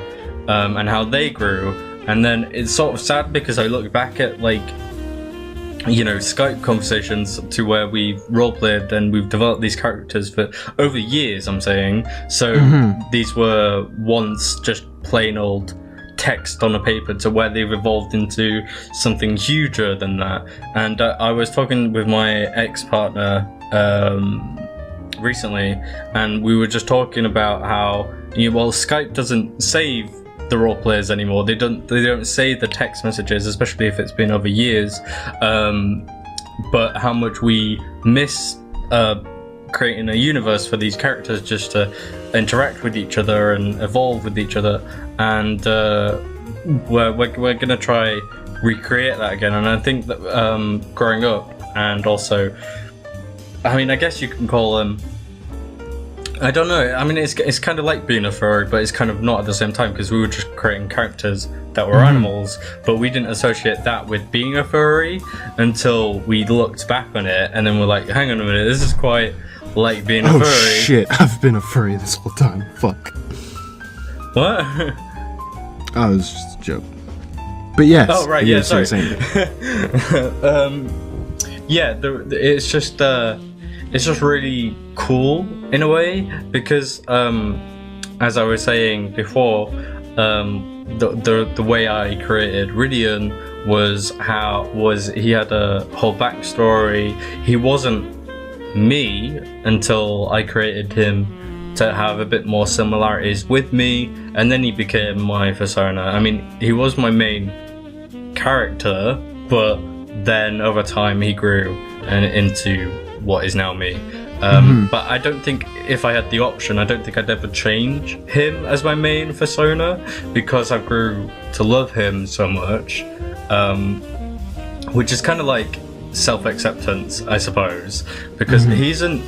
and how they grew. And then it's sort of sad because I look back at, like, you know, Skype conversations to where we've roleplayed and we've developed these characters for over years, I'm saying. So these were once just plain old text on a paper to where they've evolved into something huger than that. And I was talking with my ex-partner recently, and we were just talking about how, you know, well, Skype doesn't save the role players anymore. They don't save the text messages, especially if it's been over years. But how much we miss creating a universe for these characters just to interact with each other and evolve with each other. And we're gonna try recreate that again. And I think that growing up, and also, I mean, I guess you can call them, I don't know, I mean, it's kind of like being a furry, but it's kind of not at the same time, because we were just creating characters that were animals, but we didn't associate that with being a furry until we looked back on it, and then we're like, hang on a minute, this is quite like being a furry. Oh shit, I've been a furry this whole time. Fuck. What? Oh, it was just a joke. But yes. Oh, right, yeah, sorry. It's just really cool in a way, because as I was saying before, the way I created Rhydian was he had a whole backstory. He wasn't me until I created him to have a bit more similarities with me, and then he became my persona. I mean, he was my main character, but then over time he grew into what is now me. But I don't think, if I had the option, I don't think I'd ever change him as my main persona, because I grew to love him so much, which is kind of like self-acceptance, I suppose, because he isn't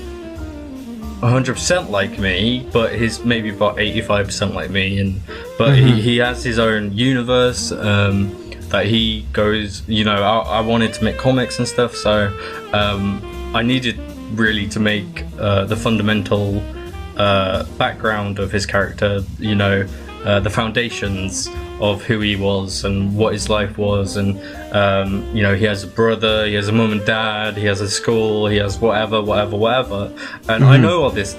100% like me, but he's maybe about 85% like me, but he has his own universe that he goes, you know, I wanted to make comics and stuff, so I needed really to make the fundamental background of his character, you know, the foundations of who he was and what his life was, and you know, he has a brother, he has a mum and dad, he has a school, he has whatever, and I know all these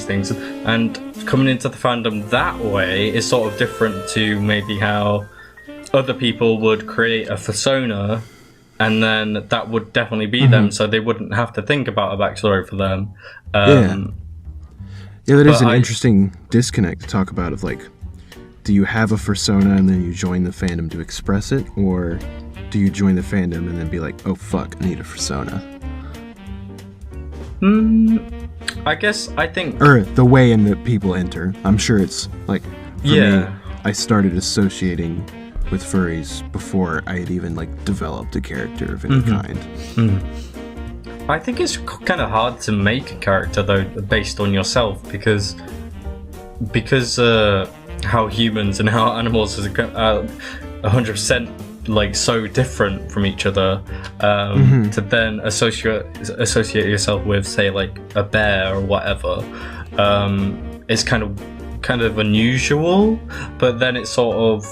things, and coming into the fandom that way is sort of different to maybe how other people would create a persona, and then that would definitely be them, so they wouldn't have to think about a backstory for them. Yeah, that is an interesting disconnect to talk about, of like, do you have a persona and then you join the fandom to express it, or do you join the fandom and then be like, oh fuck, I need a persona? I think... Or the way in that people enter. I'm sure it's, like, for me, I started associating with furries before I had even, like, developed a character of any kind. I think it's kind of hard to make a character, though, based on yourself, because how humans and how animals 100% like so different from each other, to then associate yourself with, say, like a bear or whatever, is kind of unusual. But then it's sort of,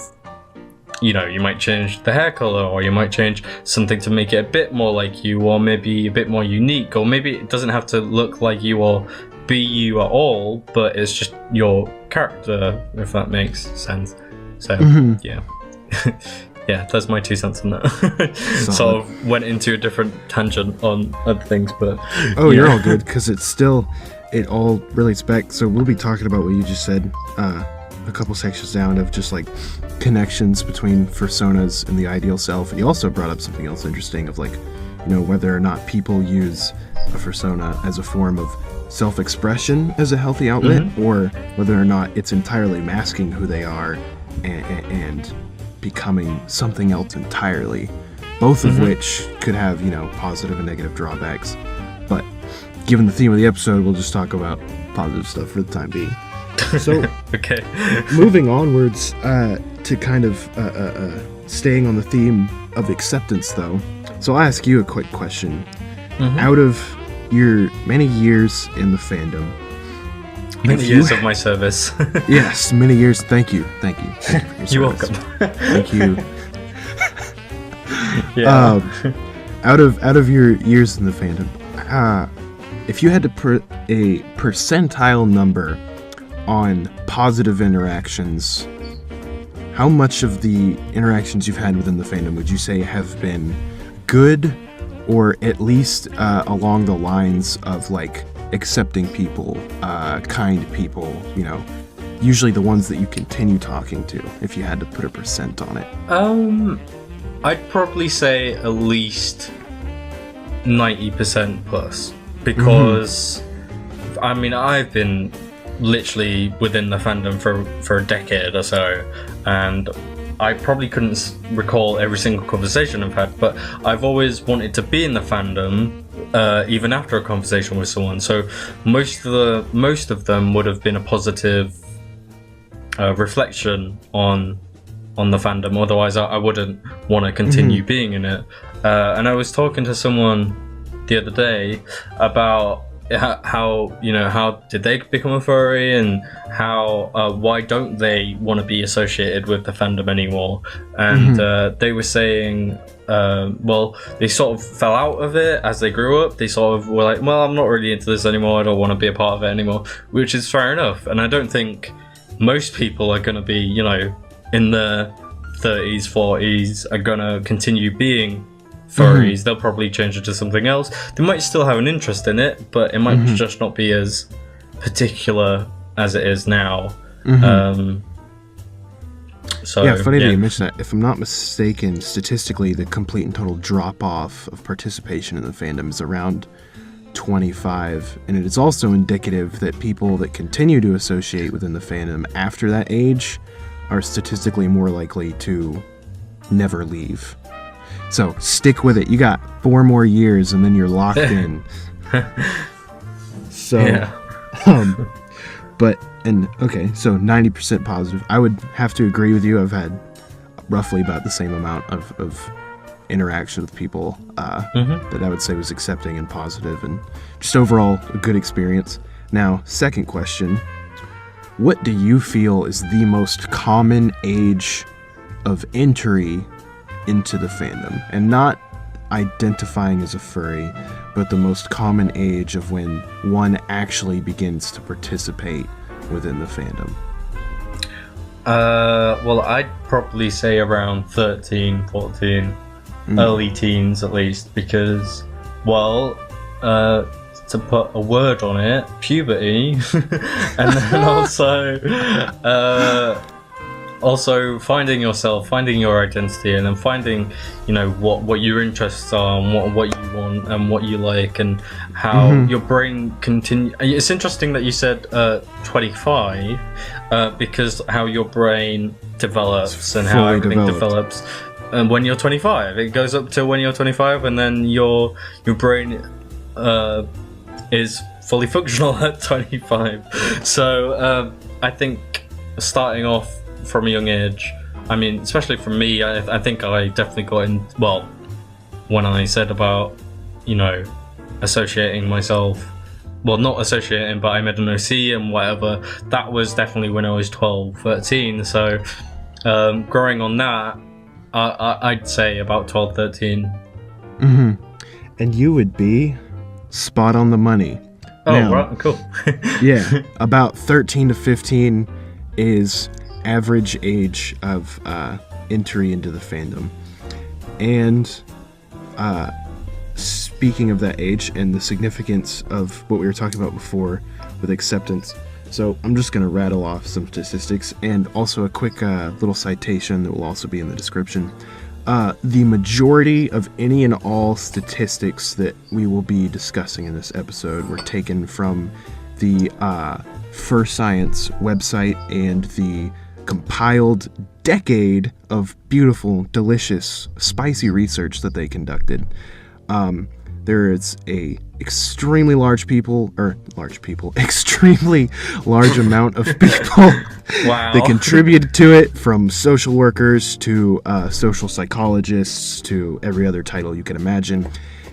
you know, you might change the hair color, or you might change something to make it a bit more like you, or maybe a bit more unique, or maybe it doesn't have to look like you or be you at all, but it's just your character, if that makes sense. So yeah. Yeah, that's my 2 cents on that. Sort of went into a different tangent on other things, but you're all good, because it all relates back. So we'll be talking about what you just said a couple sections down, of just like connections between personas and the ideal self. And you also brought up something else interesting of, like, you know, whether or not people use a persona as a form of self-expression as a healthy outlet, or whether or not it's entirely masking who they are and becoming something else entirely, both of which could have, you know, positive and negative drawbacks. But given the theme of the episode, we'll just talk about positive stuff for the time being. So okay. Moving onwards, to kind of staying on the theme of acceptance, though. So I'll ask you a quick question. Out of your many years in the fandom, many years of my service. Yes, many years. Thank you for your You're service. welcome. Thank you. Yeah. Out of your years in the fandom, if you had to put a percentile number on positive interactions, how much of the interactions you've had within the fandom would you say have been good, or at least along the lines of, like, accepting people, kind people, you know, usually the ones that you continue talking to, if you had to put a percent on it? I'd probably say at least 90% plus, because I mean, I've been literally within the fandom for a decade or so, and I probably couldn't recall every single conversation I've had, but I've always wanted to be in the fandom, even after a conversation with someone. So most of them would have been a positive reflection on the fandom. Otherwise, I wouldn't want to continue being in it. And I was talking to someone the other day about how, you know, how did they become a furry, and how why don't they want to be associated with the fandom anymore. And they were saying, well, they sort of fell out of it as they grew up. They sort of were like, well, I'm not really into this anymore, I don't want to be a part of it anymore, which is fair enough. And I don't think most people are going to be, you know, in their 30s, 40s, are going to continue being furries. They'll probably change it to something else. They might still have an interest in it, but it might just not be as particular as it is now. So yeah, funny that you mention that. If I'm not mistaken, statistically, the complete and total drop-off of participation in the fandom is around 25, and it is also indicative that people that continue to associate within the fandom after that age are statistically more likely to never leave. So stick with it. You got 4 more years, and then you're locked in. So, okay, so 90% positive. I would have to agree with you. I've had roughly about the same amount of interaction with people that I would say was accepting and positive, and just overall a good experience. Now, second question. What do you feel is the most common age of entry into the fandom? And not identifying as a furry, but the most common age of when one actually begins to participate within the fandom. Well, I'd probably say around 13, 14, early teens at least, because, well, to put a word on it, puberty, and then also finding yourself, finding your identity, and then finding, you know, what your interests are, and what you want, and what you like, and how your brain continue. It's interesting that you said 25, because how your brain develops and how everything develops. And when you're 25, it goes up to when you're 25, and then your brain is fully functional at 25. So I think starting off from a young age I mean, especially for me, I think I definitely got in. Well, when I said about, associating myself. Well, not associating, but I made an OC and whatever. That was definitely when I was 12, 13. So, growing on that, I'd say about 12, 13. Mm-hmm. And you would be spot on the money. Oh, now, right, cool. Yeah, about 13 to 15 is average age of entry into the fandom. And speaking of that age and the significance of what we were talking about before with acceptance, so I'm just going to rattle off some statistics and also a quick little citation that will also be in the description. The majority of any and all statistics that we will be discussing in this episode were taken from the Fur Science website and the compiled decade of beautiful, delicious, spicy research that they conducted. There is a extremely extremely large amount of people Wow. that contributed to it, from social workers to social psychologists to every other title you can imagine.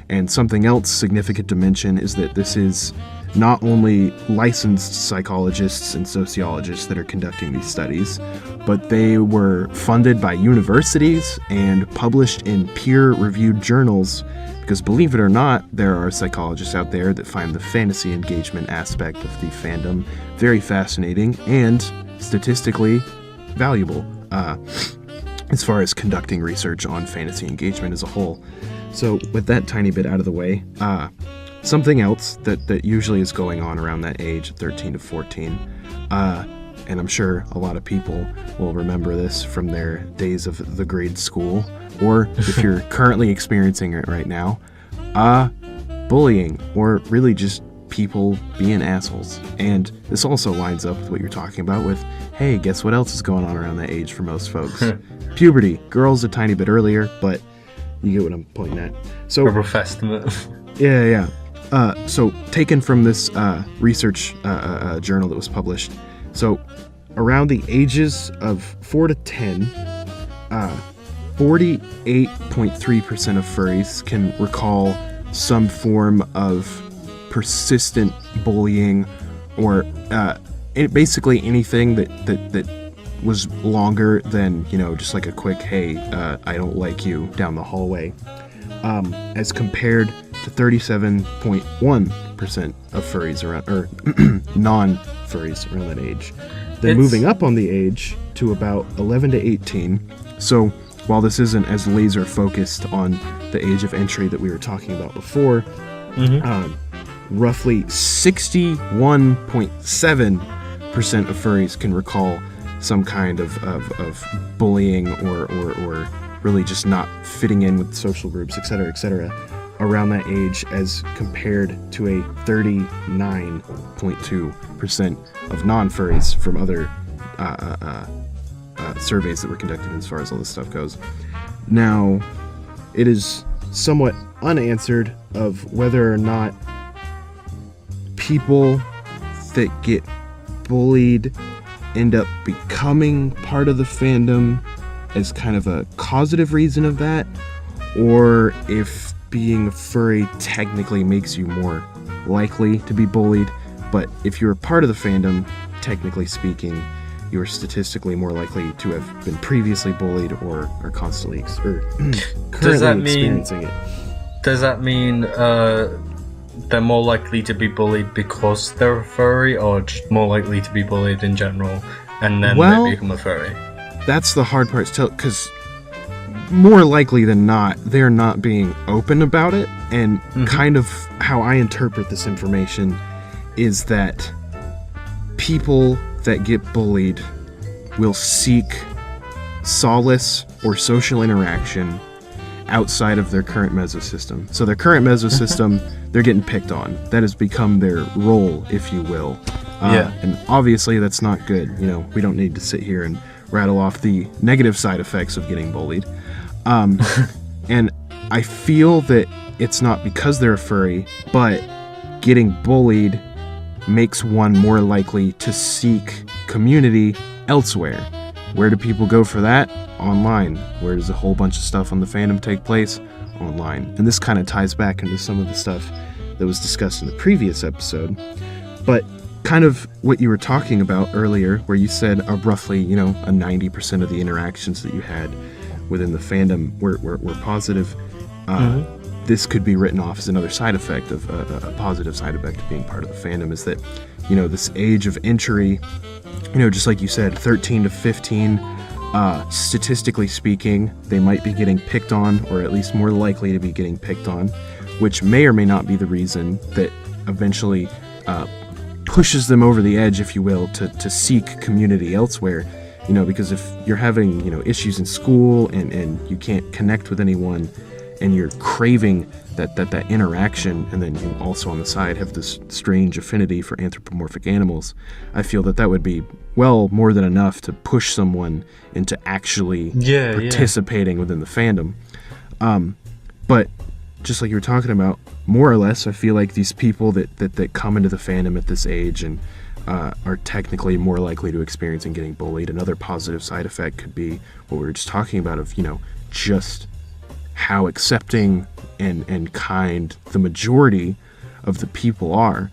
And something else significant to mention is that this is not only licensed psychologists and sociologists that are conducting these studies, but they were funded by universities and published in peer-reviewed journals, because believe it or not, there are psychologists out there that find the fantasy engagement aspect of the fandom very fascinating and statistically valuable as far as conducting research on fantasy engagement as a whole. So with that tiny bit out of the way, something else that usually is going on around that age, 13 to 14, and I'm sure a lot of people will remember this from their days of the grade school, or if you're currently experiencing it right now, bullying, or really just people being assholes. And this also lines up with what you're talking about with, hey, guess what else is going on around that age for most folks? Puberty. Girls a tiny bit earlier, but you get what I'm pointing at. So, A rough estimate. Yeah. So taken from this research journal that was published. So around the ages of 4 to 10, 48.3% of furries can recall some form of persistent bullying, or basically anything that was longer than, just like a quick, hey, I don't like you down the hallway, as compared to 37.1% of furries around, or non-furries around that age. Then moving up on the age to about 11 to 18. So while this isn't as laser focused on the age of entry that we were talking about before, roughly 61.7% of furries can recall some kind of bullying or really just not fitting in with social groups, etc., around that age, as compared to a 39.2% of non-furries from other surveys that were conducted as far as all this stuff goes. Now, it is somewhat unanswered of whether or not people that get bullied end up becoming part of the fandom as kind of a causative reason of that, or if being a furry technically makes you more likely to be bullied. But if you're a part of the fandom, technically speaking, you're statistically more likely to have been previously bullied or are constantly currently experiencing it. Does that mean they're more likely to be bullied because they're a furry, or just more likely to be bullied in general and then they become a furry? That's the hard part to tell, because more likely than not, they're not being open about it. And kind of how I interpret this information is that people that get bullied will seek solace or social interaction outside of their current mesosystem. So their current mesosystem, they're getting picked on. That has become their role, if you will. And obviously that's not good. We don't need to sit here and rattle off the negative side effects of getting bullied. And I feel that it's not because they're a furry, but getting bullied makes one more likely to seek community elsewhere. where do people go for that? Online. Where does a whole bunch of stuff on the fandom take place? Online. And this kind of ties back into some of the stuff that was discussed in the previous episode. But kind of what you were talking about earlier, where you said roughly, a 90% of the interactions that you had within the fandom were positive. This could be written off as another side effect of a positive side effect of being part of the fandom, is that, this age of entry, just like you said, 13 to 15, statistically speaking, they might be getting picked on, or at least more likely to be getting picked on, which may or may not be the reason that eventually pushes them over the edge, if you will, to seek community elsewhere. Because if you're having, issues in school and you can't connect with anyone, and you're craving that interaction, and then you also on the side have this strange affinity for anthropomorphic animals, I feel that would be well more than enough to push someone into actually participating within the fandom. But just like you were talking about, more or less, I feel like these people that come into the fandom at this age and are technically more likely to experience and getting bullied. Another positive side effect could be what we were just talking about of, just how accepting and kind the majority of the people are.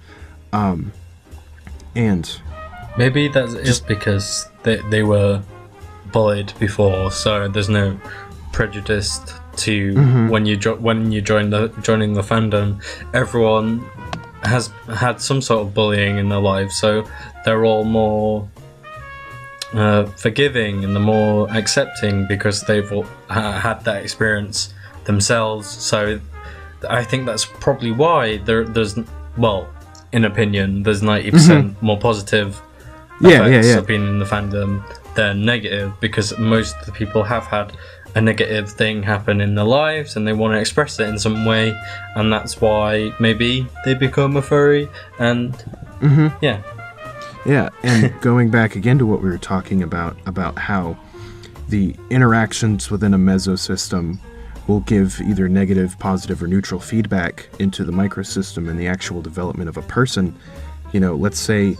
And maybe that's just because they were bullied before, so there's no prejudice to when you joining the fandom. Everyone has had some sort of bullying in their life, so they're all more forgiving and the more accepting because they've had that experience themselves. So I think that's probably why there's in opinion, there's 90% more positive effects of being in the fandom than negative, because most of the people have had a negative thing happen in their lives and they want to express it in some way, and that's why maybe they become a furry. And and going back again to what we were talking about how the interactions within a mesosystem will give either negative, positive, or neutral feedback into the microsystem and the actual development of a person. Let's say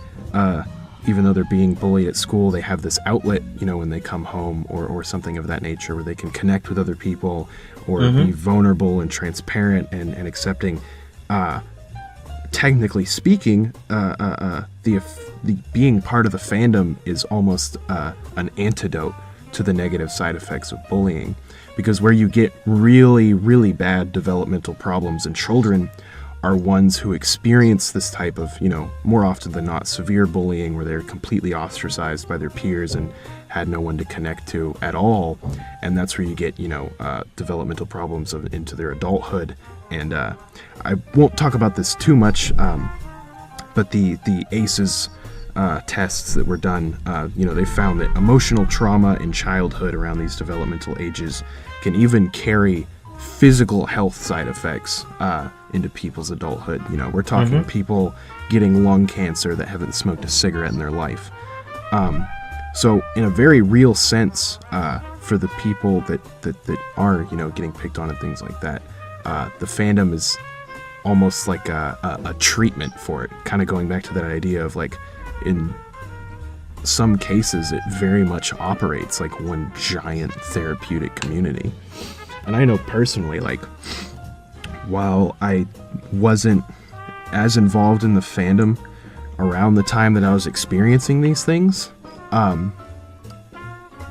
even though they're being bullied at school, they have this outlet, when they come home or something of that nature, where they can connect with other people or be vulnerable and transparent and accepting. Technically speaking, the being part of the fandom is almost an antidote to the negative side effects of bullying, because where you get really, really bad developmental problems in children are ones who experience this type of, more often than not, severe bullying, where they're completely ostracized by their peers and had no one to connect to at all. And that's where you get, developmental problems into their adulthood. And I won't talk about this too much, but the ACEs tests that were done, they found that emotional trauma in childhood around these developmental ages can even carry physical health side effects into people's adulthood. We're talking people getting lung cancer that haven't smoked a cigarette in their life. So in a very real sense, for the people that are, getting picked on and things like that, the fandom is almost like a treatment for it. Kind of going back to that idea of, like, in some cases, it very much operates like one giant therapeutic community. And I know personally, like, while I wasn't as involved in the fandom around the time that I was experiencing these things,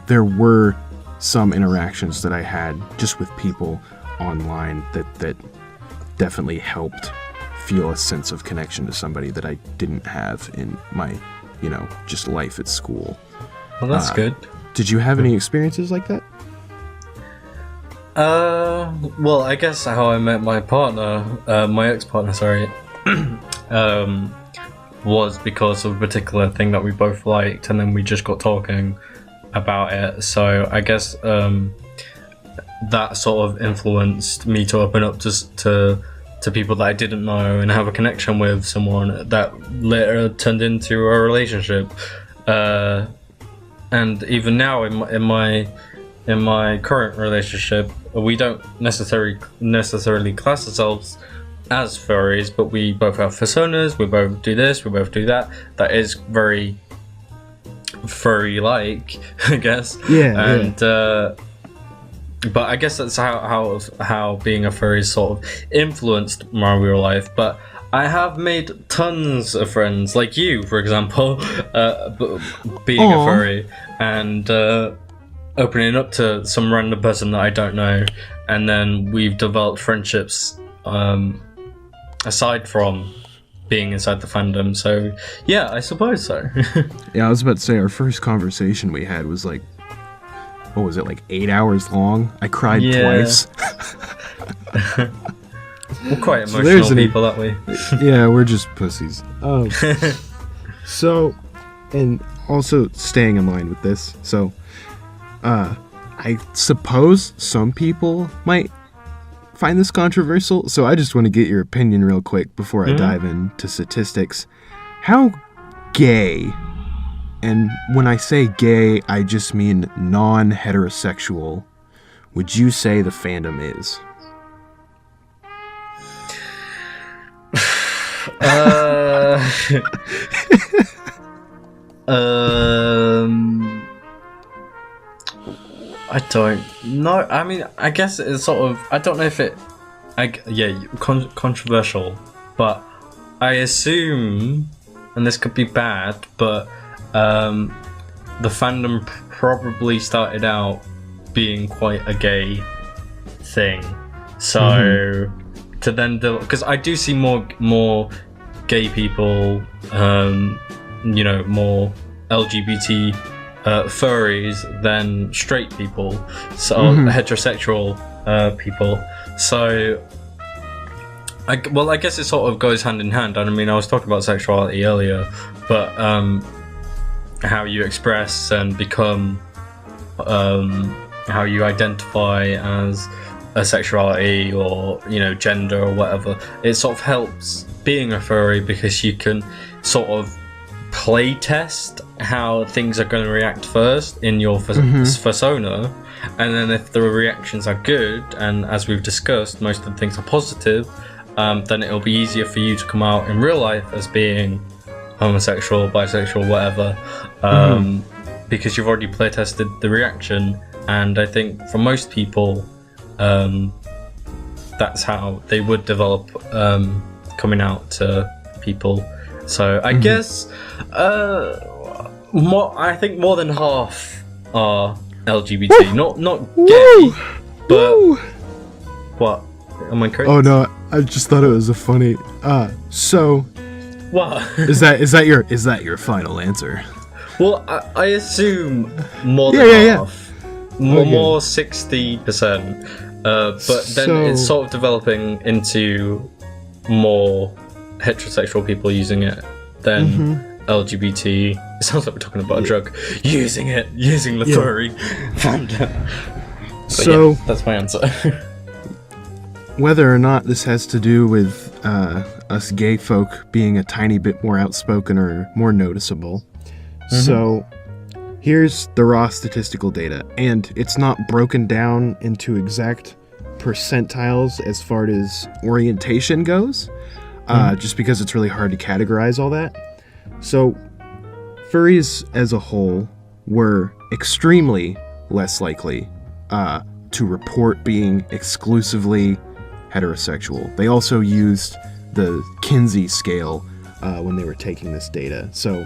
there were some interactions that I had just with people online that definitely helped feel a sense of connection to somebody that I didn't have in my, just life at school. Well, that's good. Did you have any experiences like that? Well, I guess how I met my partner, my ex-partner, sorry, was because of a particular thing that we both liked, and then we just got talking about it. So I guess that sort of influenced me to open up to people that I didn't know and have a connection with someone that later turned into a relationship. And even now in my current relationship, we don't necessarily class ourselves as furries, but we both have personas, we both do this, we both do that. That is very furry-like, I guess. Yeah. And but I guess that's how being a furry sort of influenced my real life. But I have made tons of friends, like you, for example, being a furry and opening up to some random person that I don't know, and then we've developed friendships aside from being inside the fandom. So yeah, I suppose so. Yeah, I was about to say, our first conversation we had was like, what was it, like 8 hours long? I cried twice. We're quite emotional people, aren't we? Yeah, we're just pussies. So, and also staying in line with this, so I suppose some people might find this controversial, so I just want to get your opinion real quick before I dive into statistics. How gay, and when I say gay, I just mean non-heterosexual, would you say the fandom is? I don't know. I mean, I guess it's sort of. I don't know if it. Controversial, but I assume, and this could be bad, but the fandom probably started out being quite a gay thing. So to then, because I do see more gay people, more LGBT furries than straight people, so heterosexual people. So I guess it sort of goes hand in hand. And I mean, I was talking about sexuality earlier, but how you express and become, how you identify as a sexuality or gender or whatever, it sort of helps being a furry, because you can sort of play test how things are going to react first in your persona, and then if the reactions are good, and as we've discussed, most of the things are positive, then it'll be easier for you to come out in real life as being homosexual, bisexual, whatever, because you've already play tested the reaction. And I think for most people, that's how they would develop coming out to people. So I guess I think more than half are LGBT. Not gay, but what? Am I correct? Oh no, I just thought it was a funny. So what? is that your final answer? Well, I assume more than half. More 60%. But then it's sort of developing into more heterosexual people using it than LGBT. It sounds like we're talking about a drug. Using the furry fandom. So that's my answer. Whether or not this has to do with us gay folk being a tiny bit more outspoken or more noticeable. So here's the raw statistical data, and it's not broken down into exact percentiles as far as orientation goes, just because it's really hard to categorize all that. So furries as a whole were extremely less likely to report being exclusively heterosexual. They also used the Kinsey scale when they were taking this data. So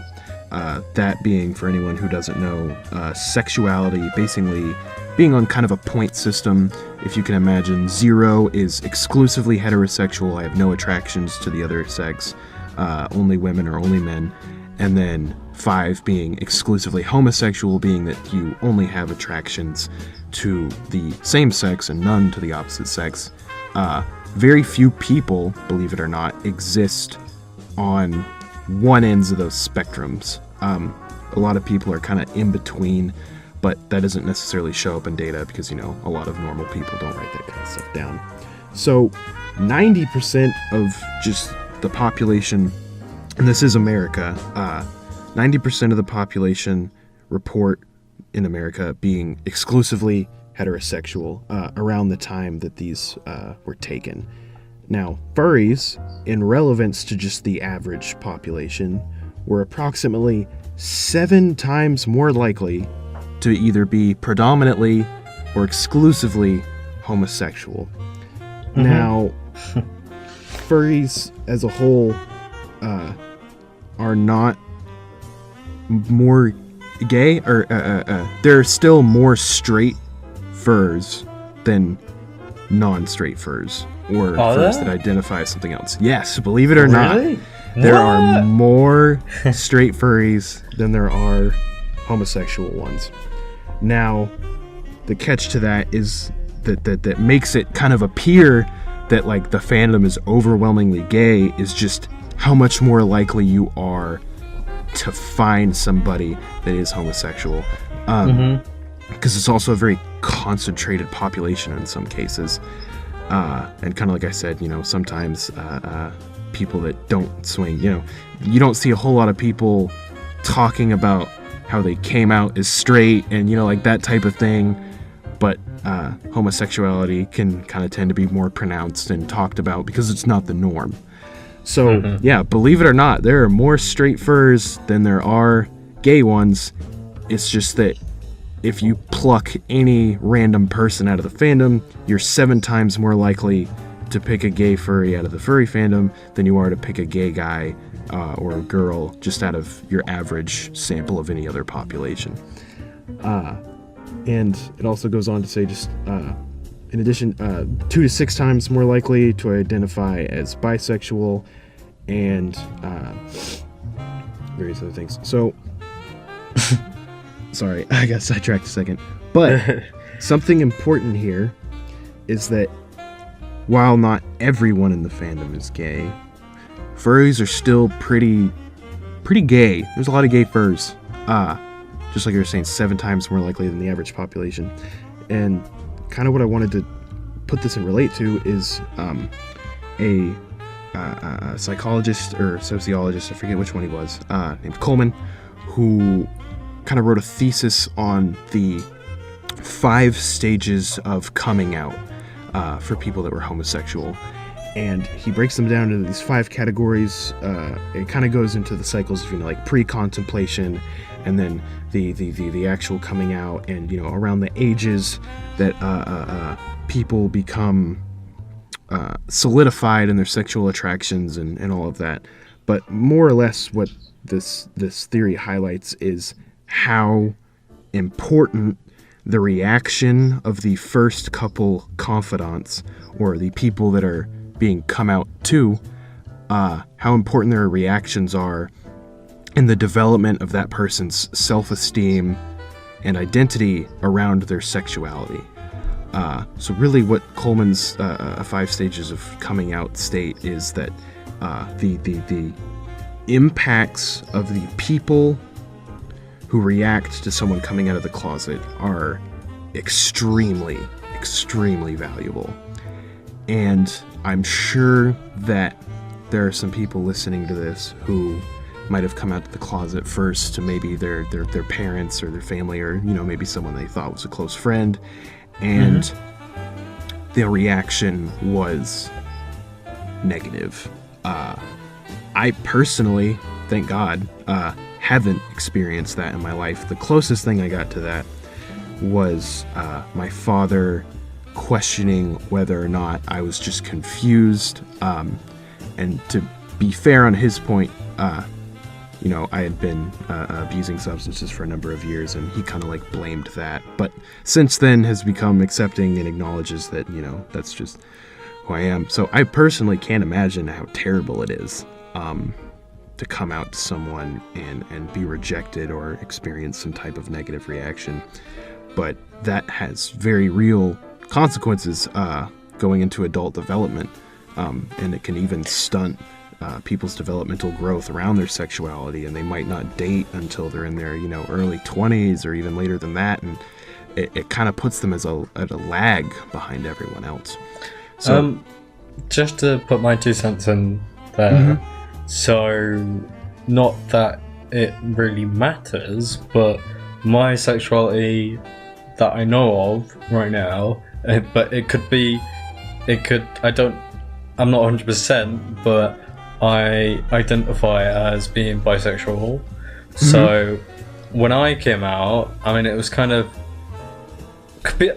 that being, for anyone who doesn't know, sexuality basically being on kind of a point system. If you can imagine, 0 is exclusively heterosexual, I have no attractions to the other sex, only women or only men, and then 5 being exclusively homosexual, being that you only have attractions to the same sex and none to the opposite sex. Very few people, believe it or not, exist on one ends of those spectrums. A lot of people are kind of in between, but that doesn't necessarily show up in data because, a lot of normal people don't write that kind of stuff down. So 90% of just the population, and this is America, 90% of the population report in America being exclusively heterosexual around the time that these were taken. Now, furries, in relevance to just the average population, were approximately 7 times more likely to either be predominantly or exclusively homosexual. Now, furries as a whole are not more gay, or there are still more straight furs than non-straight furs, or furs that identify as something else. Yes, believe it or not, there are more straight furries than there are homosexual ones. Now, the catch to that is that makes it kind of appear that like the fandom is overwhelmingly gay is just how much more likely you are to find somebody that is homosexual. Because it's also a very concentrated population in some cases. And kind of like I said, sometimes people that don't swing, you don't see a whole lot of people talking about how they came out as straight and, like that type of thing. But homosexuality can kind of tend to be more pronounced and talked about because it's not the norm. So, yeah, believe it or not, there are more straight furs than there are gay ones. It's just that if you pluck any random person out of the fandom, you're 7 times more likely to pick a gay furry out of the furry fandom than you are to pick a gay guy or a girl just out of your average sample of any other population. And it also goes on to say just, in addition, 2 to 6 times more likely to identify as bisexual and various other things. So, sorry, I got sidetracked a second. But something important here is that while not everyone in the fandom is gay, furries are still pretty gay. There's a lot of gay furs. Just like you were saying, 7 times more likely than the average population. And kind of what I wanted to put this and relate to is a psychologist or sociologist, I forget which one he was, named Coleman, who kind of wrote a thesis on the 5 stages of coming out for people that were homosexual. And he breaks them down into these 5 categories. It kind of goes into the cycles of, like pre-contemplation, and then the actual coming out, and around the ages that people become solidified in their sexual attractions and all of that. But more or less what this theory highlights is how important the reaction of the first couple confidants, or the people that are being come out to, how important their reactions are in the development of that person's self-esteem and identity around their sexuality. So really what Coleman's 5 stages of coming out state is that the impacts of the people who react to someone coming out of the closet are extremely, extremely valuable. And I'm sure that there are some people listening to this who might have come out of the closet first to maybe their parents or their family, or maybe someone they thought was a close friend, and the reaction was negative. I personally, thank God, haven't experienced that in my life. The closest thing I got to that was my father questioning whether or not I was just confused. And to be fair on his point, I had been abusing substances for a number of years, and he kind of blamed that. But since then has become accepting and acknowledges that, that's just who I am. So I personally can't imagine how terrible it is to come out to someone and be rejected or experience some type of negative reaction. But that has very real consequences going into adult development, and it can even stunt people's developmental growth around their sexuality, and they might not date until they're in their early 20s or even later than that, and it kind of puts them at a lag behind everyone else. So just to put my 2 cents in there, so not that it really matters, but my sexuality that I know of right now, but I'm not 100%, but I identify as being bisexual, So when I came out, I mean, it was kind of I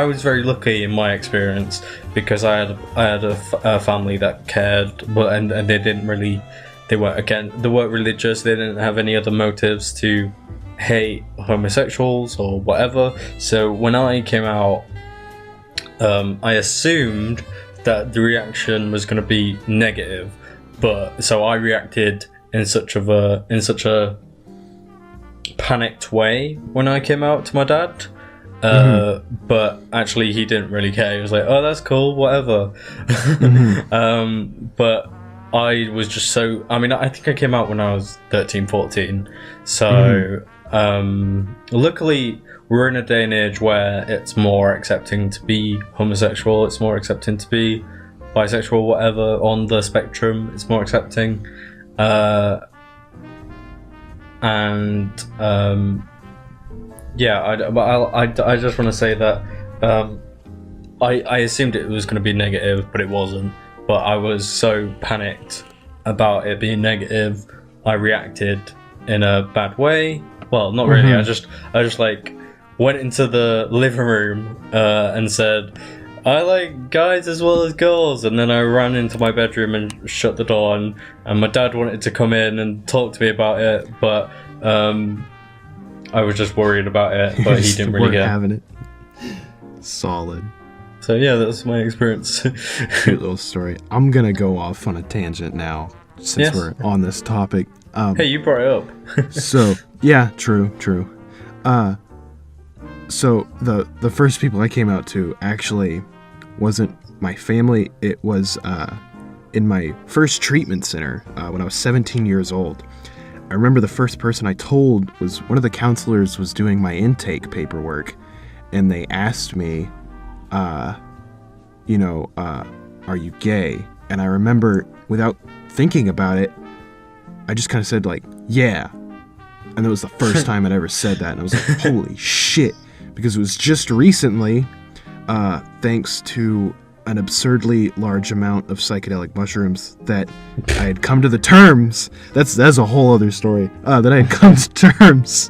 was very lucky in my experience because I had a family that cared, but and they didn't really, they weren't religious. They didn't have any other motives to hate homosexuals or whatever. So when I came out, I assumed that the reaction was going to be negative, but so I reacted in such a panicked way when I came out to my dad. But actually he didn't really care. He was like, oh, that's cool, whatever. But I was just so, I mean, I think I came out when I was 13, 14. So luckily we're in a day and age where it's more accepting to be homosexual, it's more accepting to be bisexual, whatever, on the spectrum, it's more accepting. Yeah, I just want to say that I assumed it was going to be negative, but it wasn't. But I was so panicked about it being negative, I reacted in a bad way. Well, not really. I just like went into the living room and said, I like guys as well as girls, and then I ran into my bedroom and shut the door, and my dad wanted to come in and talk to me about it, but I was just worried about it, but he didn't really get having it. Solid. So yeah, that's my experience. Cute little story. I'm gonna go off on a tangent now, since we're on this topic. Hey, you brought it up. So yeah, true. So the first people I came out to actually wasn't my family. It was in my first treatment center when I was 17 years old. I remember the first person I told was one of the counselors was doing my intake paperwork, and they asked me, are you gay? And I remember, without thinking about it, I just kind of said, like, yeah. And that was the first time I'd ever said that, and I was like, holy shit. Because it was just recently, thanks to an absurdly large amount of psychedelic mushrooms, that I had come to the terms, that's a whole other story, that I had come to terms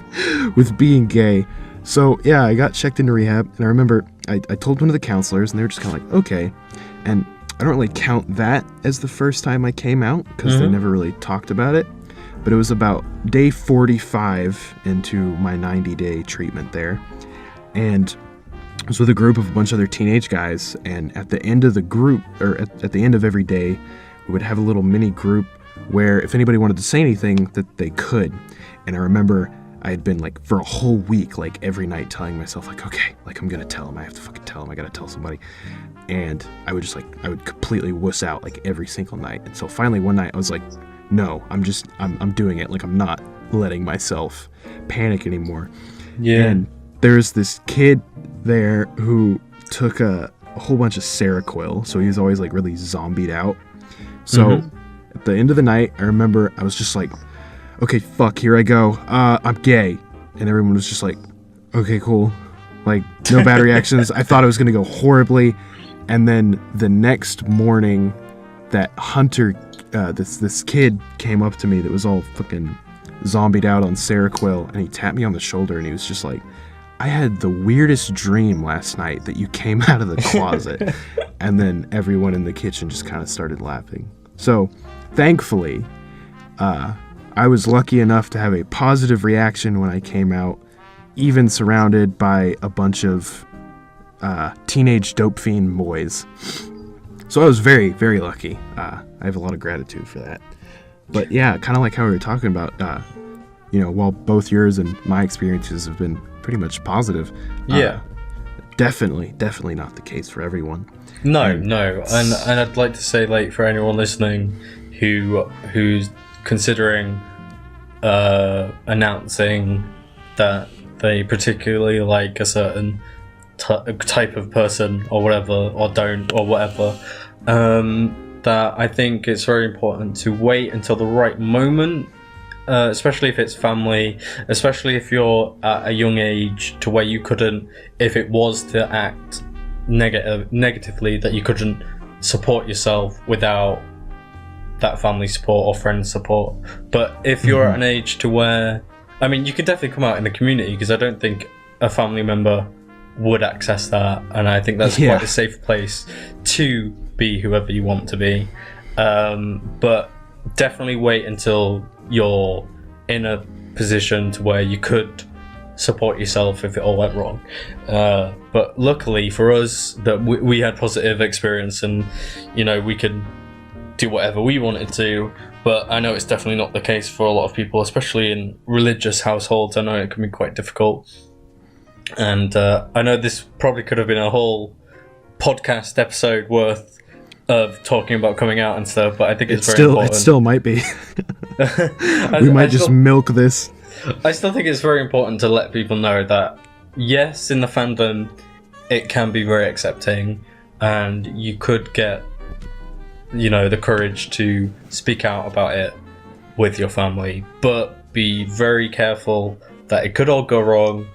with being gay. So yeah, I got checked into rehab, and I remember I told one of the counselors, and they were just kind of like, okay. And I don't really count that as the first time I came out, because they never really talked about it. But it was about day 45 into my 90-day treatment there. And I was with a group of a bunch of other teenage guys, and at the end of the group, or at the end of every day, we would have a little mini group where if anybody wanted to say anything, that they could. And I remember I had been, like, for a whole week, like, every night telling myself, like, okay, like, I'm gonna tell him, I have to fucking tell him, I gotta tell somebody. And I would just, like, I would completely wuss out, like, every single night. And so finally one night I was like, no, I'm doing it. Like, I'm not letting myself panic anymore. Yeah. And there's this kid there who took a whole bunch of Seroquel, so he was always, like, really zombied out. So at the end of the night, I remember I was just like, okay, fuck, here I go. I'm gay. And everyone was just like, okay, cool. Like, no bad reactions. I thought it was going to go horribly. And then the next morning, that Hunter, this kid came up to me that was all fucking zombied out on Seroquel, and he tapped me on the shoulder, and he was just like, I had the weirdest dream last night that you came out of the closet. And then everyone in the kitchen just kind of started laughing. So, thankfully, I was lucky enough to have a positive reaction when I came out, even surrounded by a bunch of teenage dope fiend boys. So I was very, very lucky. I have a lot of gratitude for that. But yeah, kind of like how we were talking about, while both yours and my experiences have been pretty much positive. Definitely not the case for everyone. No. And I'd like to say, like, for anyone listening who's considering announcing that they particularly like a certain type of person or whatever, or don't, or whatever, that I think it's very important to wait until the right moment, especially if it's family, especially if you're at a young age to where you couldn't, if it was to act negatively, that you couldn't support yourself without that family support or friend support. But if you're at an age to where, I mean, you can definitely come out in the community, because I don't think a family member would access that, and I think that's quite a safe place to be whoever you want to be. But definitely wait until you're in a position to where you could support yourself if it all went wrong. But luckily for us, that we had positive experience, and we could do whatever we wanted to. But I know it's definitely not the case for a lot of people, especially in religious households. I know it can be quite difficult. And I know this probably could have been a whole podcast episode worth of talking about coming out and stuff, but I think it's very important. It still might be. We might just milk this. I still think it's very important to let people know that, yes, in the fandom, it can be very accepting, and you could get, the courage to speak out about it with your family, but be very careful that it could all go wrong,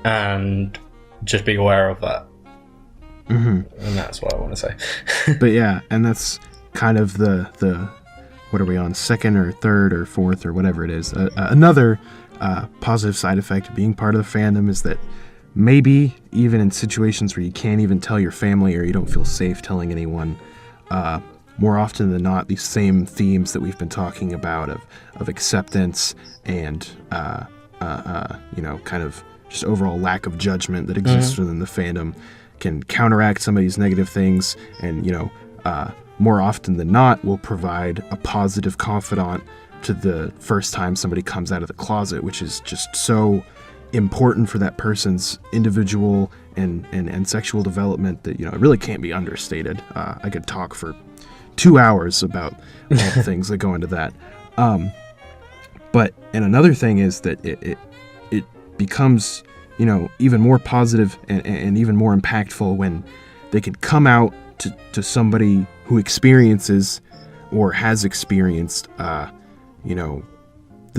and just be aware of that. And that's what I want to say. But yeah, and that's kind of the what are we on, second or third or fourth or whatever it is. Another positive side effect of being part of the fandom is that maybe even in situations where you can't even tell your family, or you don't feel safe telling anyone, more often than not, these same themes that we've been talking about of acceptance and kind of just overall lack of judgment that exists within the fandom can counteract some of these negative things, and more often than not will provide a positive confidant to the first time somebody comes out of the closet, which is just so important for that person's individual and sexual development that it really can't be understated. I could talk for 2 hours about all the things that go into that. But another thing is that it becomes even more positive and even more impactful when they can come out to somebody who experiences or has experienced the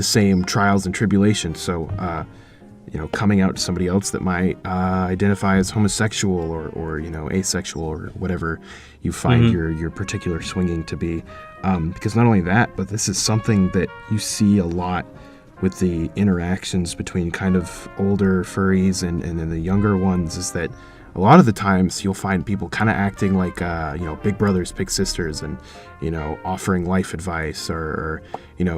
same trials and tribulations. So coming out to somebody else that might identify as homosexual or asexual or whatever you find your particular swinging to be, because not only that, but this is something that you see a lot with the interactions between kind of older furries and then the younger ones, is that a lot of the times you'll find people kind of acting like big brothers, big sisters, and offering life advice, or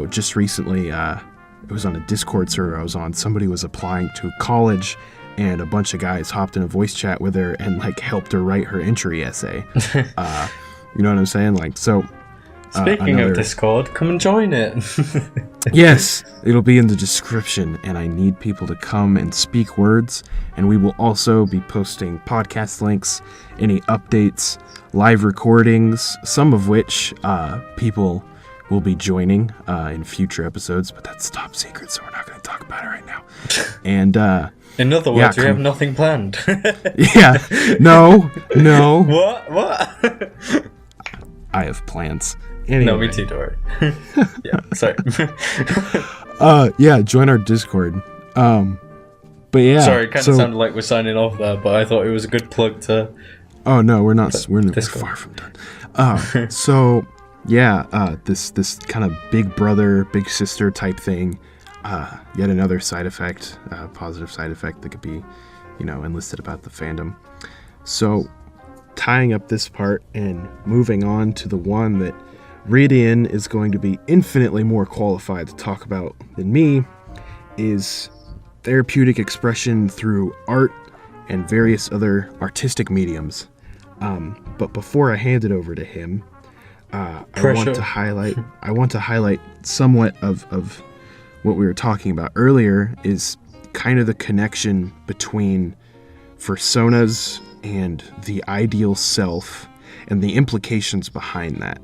just recently it was on a Discord server I was on, somebody was applying to college, and a bunch of guys hopped in a voice chat with her and helped her write her entry essay. You know what I'm saying? So speaking of Discord, come and join it. Yes, it'll be in the description, and I need people to come and speak words, and we will also be posting podcast links, any updates, live recordings, some of which people will be joining in future episodes, but that's top secret, so we're not going to talk about it right now. And in other words, we have nothing planned. Yeah, no. What? I have plans. Anyway. No, me too, don't worry. Yeah, sorry. Join our Discord. But yeah. Sorry, it kind of sounded like we're signing off there, but I thought it was a good plug to... Oh, no, we're not. We're far from done. So, yeah, this kind of big brother, big sister type thing, yet another side effect, positive side effect that could be, enlisted about the fandom. So, tying up this part and moving on to the one that Rhydian is going to be infinitely more qualified to talk about than me, is therapeutic expression through art and various other artistic mediums. But before I hand it over to him, I want to highlight somewhat of what we were talking about earlier, is kind of the connection between personas and the ideal self and the implications behind that.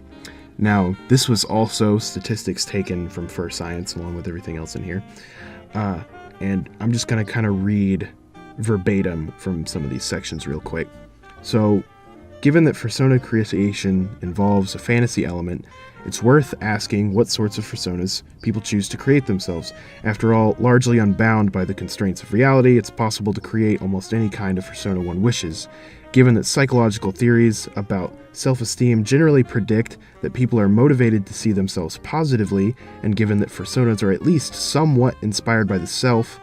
Now, this was also statistics taken from Fur Science along with everything else in here. And I'm just going to kind of read verbatim from some of these sections real quick. So, given that persona creation involves a fantasy element, it's worth asking what sorts of personas people choose to create themselves. After all, largely unbound by the constraints of reality, it's possible to create almost any kind of persona one wishes. given that psychological theories about self-esteem generally predict that people are motivated to see themselves positively, and given that personas are at least somewhat inspired by the self,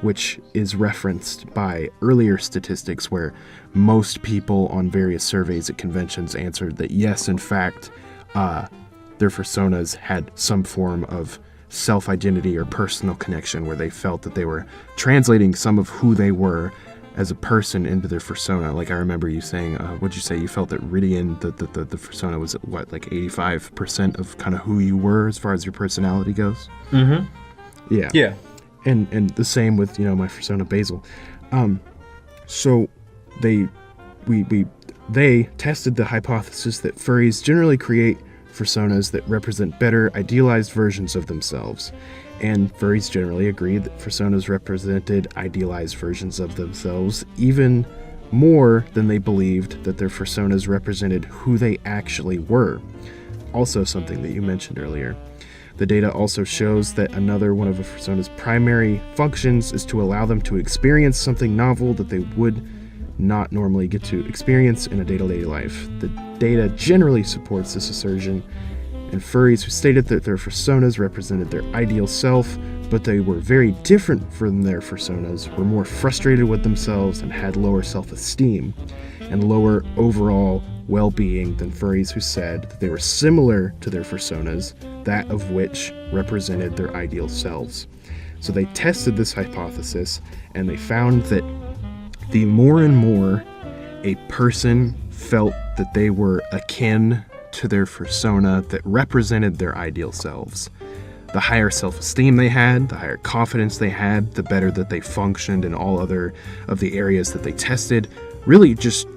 which is referenced by earlier statistics where most people on various surveys at conventions answered that yes, in fact, their personas had some form of self-identity or personal connection where they felt that they were translating some of who they were as a person into their persona. Like I remember you saying, what'd you say? You felt that Rhydian, the persona was what, like 85% of kind of who you were as far as your personality goes? Mm-hmm. Yeah. Yeah. And the same with, my persona Basil. So they tested the hypothesis that furries generally create personas that represent better idealized versions of themselves. And furries generally agreed that personas represented idealized versions of themselves even more than they believed that their personas represented who they actually were. Also something that you mentioned earlier. The data also shows that another one of a persona's primary functions is to allow them to experience something novel that they would not normally get to experience in a day-to-day life. The data generally supports this assertion, and furries who stated that their personas represented their ideal self, but they were very different from their personas, were more frustrated with themselves and had lower self-esteem and lower overall well-being than furries who said that they were similar to their personas, that of which represented their ideal selves. So they tested this hypothesis, and they found that the more and more a person felt that they were akin to their persona that represented their ideal selves, the higher self-esteem they had, the higher confidence they had, the better that they functioned in all other of the areas that they tested. Really just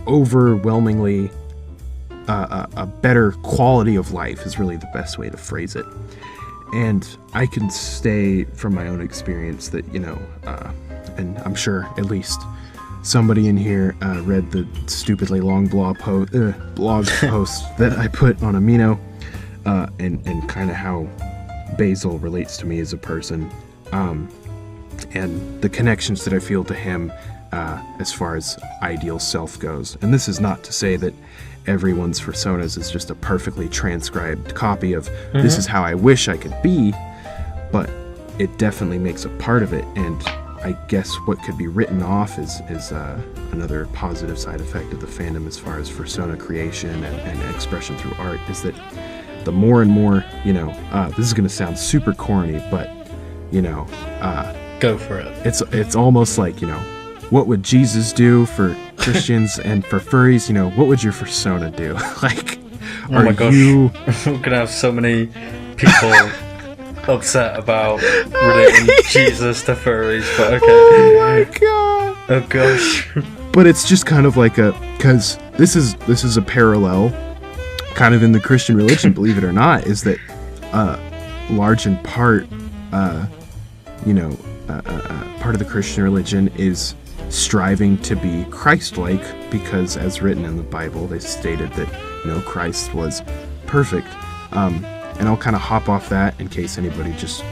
overwhelmingly a better quality of life is really the best way to phrase it. And I can say from my own experience that, and I'm sure at least somebody in here read the stupidly long blog post that I put on Amino, and kind of how Basil relates to me as a person, and the connections that I feel to him as far as ideal self goes. And this is not to say that everyone's personas is just a perfectly transcribed copy of this is how I wish I could be, but it definitely makes a part of it. And I guess what could be written off is another positive side effect of the fandom as far as persona creation and expression through art is that the more and more, this is going to sound super corny, but, go for it. It's almost like, what would Jesus do for Christians and for furries, what would your persona do? Like, oh my gosh, I'm going to have so many people upset about relating Jesus to furries, but okay. Oh my god. Oh gosh. But it's just kind of like because this is a parallel kind of in the Christian religion, believe it or not, is that large in part, part of the Christian religion is striving to be Christ-like, because as written in the Bible, they stated that, Christ was perfect. And I'll kind of hop off that in case anybody just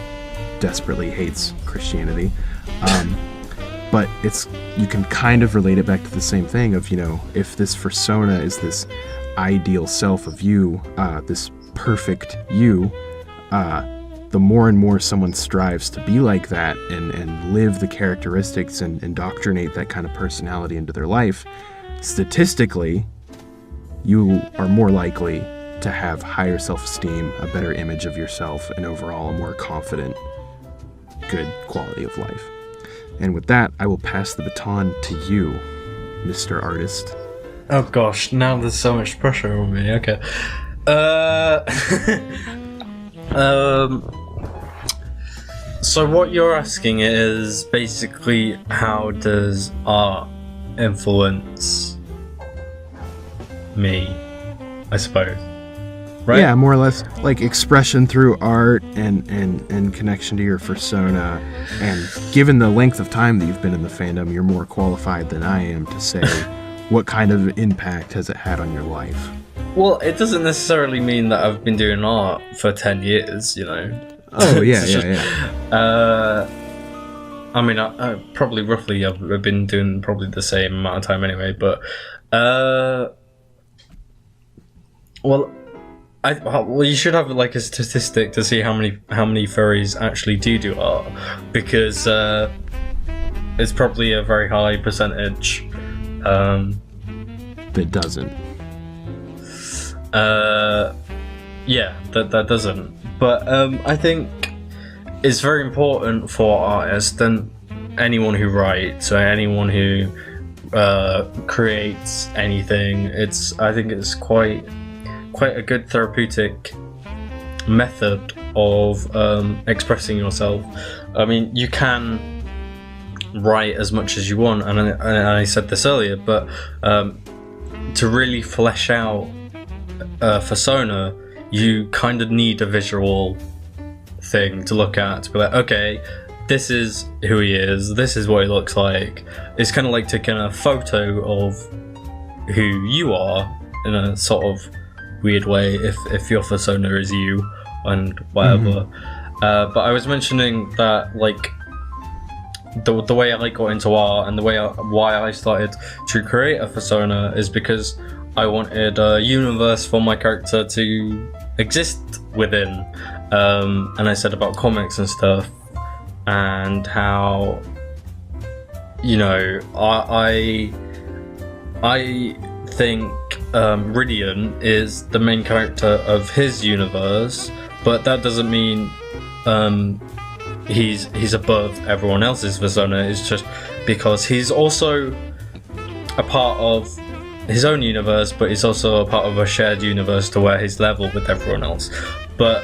desperately hates Christianity. But you can kind of relate it back to the same thing of, if this persona is this ideal self of you, this perfect you, the more and more someone strives to be like that and live the characteristics and indoctrinate that kind of personality into their life, statistically, you are more likely to have higher self-esteem, a better image of yourself, and overall a more confident, good quality of life. And with that, I will pass the baton to you, Mr. Artist. Oh gosh, now there's so much pressure on me. Okay. So what you're asking is basically, how does art influence me, I suppose. Right? Yeah, more or less like expression through art and connection to your persona. And given the length of time that you've been in the fandom, you're more qualified than I am to say what kind of impact has it had on your life. Well, it doesn't necessarily mean that I've been doing art for 10 years, Oh, yeah. I mean, I probably roughly I've been doing probably the same amount of time anyway. But well, you should have like a statistic to see how many furries actually do art, because it's probably a very high percentage that doesn't. Yeah, that doesn't. But I think it's very important for artists and anyone who writes or anyone who creates anything. I think it's quite a good therapeutic method of expressing yourself. I mean, you can write as much as you want, and I said this earlier, but to really flesh out a persona, you kind of need a visual thing to look at, to be like, okay, this is who he is, this is what he looks like. It's kind of like taking a photo of who you are in a sort of weird way, if your persona is you and whatever. But I was mentioning that, like, the way I got into art and why I started to create a persona is because I wanted a universe for my character to exist within. And I said about comics and stuff, and how, you know, I think Rhydian is the main character of his universe, but that doesn't mean he's above everyone else's persona. It's just because he's also a part of his own universe, but he's also a part of a shared universe to where he's level with everyone else. But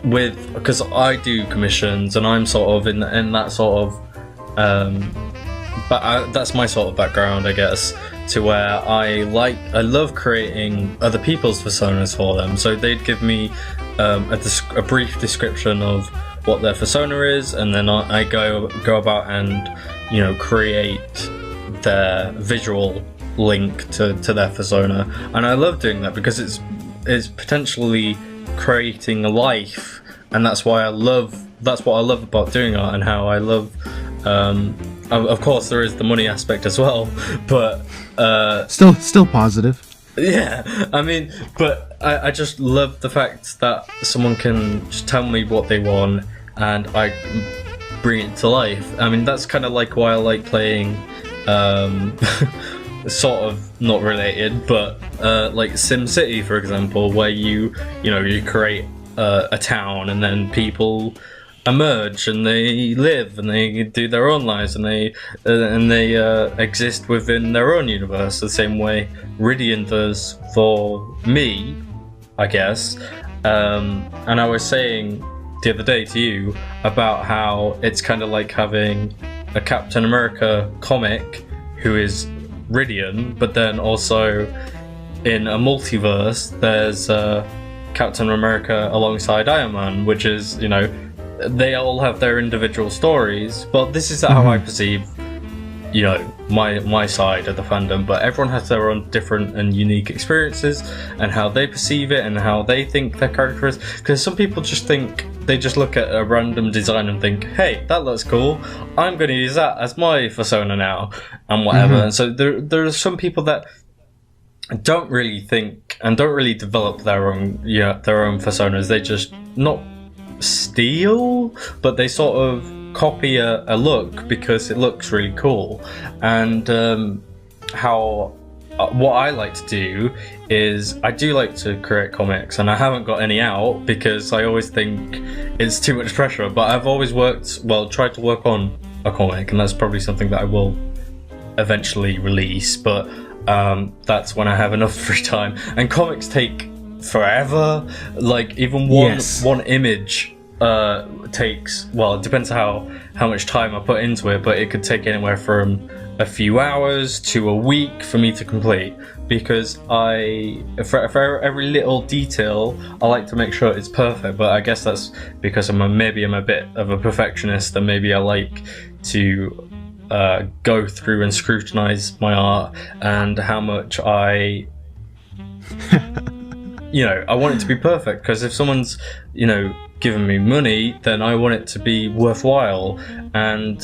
because I do commissions and I'm sort of in that sort of that's my sort of background, I guess, to where I love creating other people's personas for them. So they'd give me a brief description of what their persona is, and then I go about and, you know, create their visual link to their persona. And I love doing that because it's potentially creating a life, and that's what I love about doing art, and how I love of course there is the money aspect as well, but still positive. Yeah, I mean, but I just love the fact that someone can just tell me what they want and I bring it to life. I mean, that's kind of like why I like playing sort of not related, but like SimCity, for example, where you create a town, and then people emerge and they live and they do their own lives, and they exist within their own universe, the same way Rhydian does for me, I guess. And I was saying the other day to you about how it's kind of like having a Captain America comic who is Rhydian, but then also in a multiverse there's Captain America alongside Iron Man, which is, you know, they all have their individual stories, but this is how I perceive, you know, my side of the fandom. But everyone has their own different and unique experiences and how they perceive it and how they think their character is. Because some people just think, they just look at a random design and think, hey, that looks cool, I'm going to use that as my persona now, and whatever. And so there are some people that don't really think and don't really develop their own personas. They just not steal, but they sort of copy a look because it looks really cool. And what I like to do is I do like to create comics, and I haven't got any out because I always think it's too much pressure, but I've always tried to work on a comic, and that's probably something that I will eventually release, but that's when I have enough free time. And comics take forever. Like, even one image takes, well, it depends how much time I put into it, but it could take anywhere from a few hours to a week for me to complete, because for every little detail I like to make sure it's perfect. But I guess that's because I'm a bit of a perfectionist, and maybe I like to go through and scrutinize my art and how much I I want it to be perfect, because if someone's, giving me money, then I want it to be worthwhile. And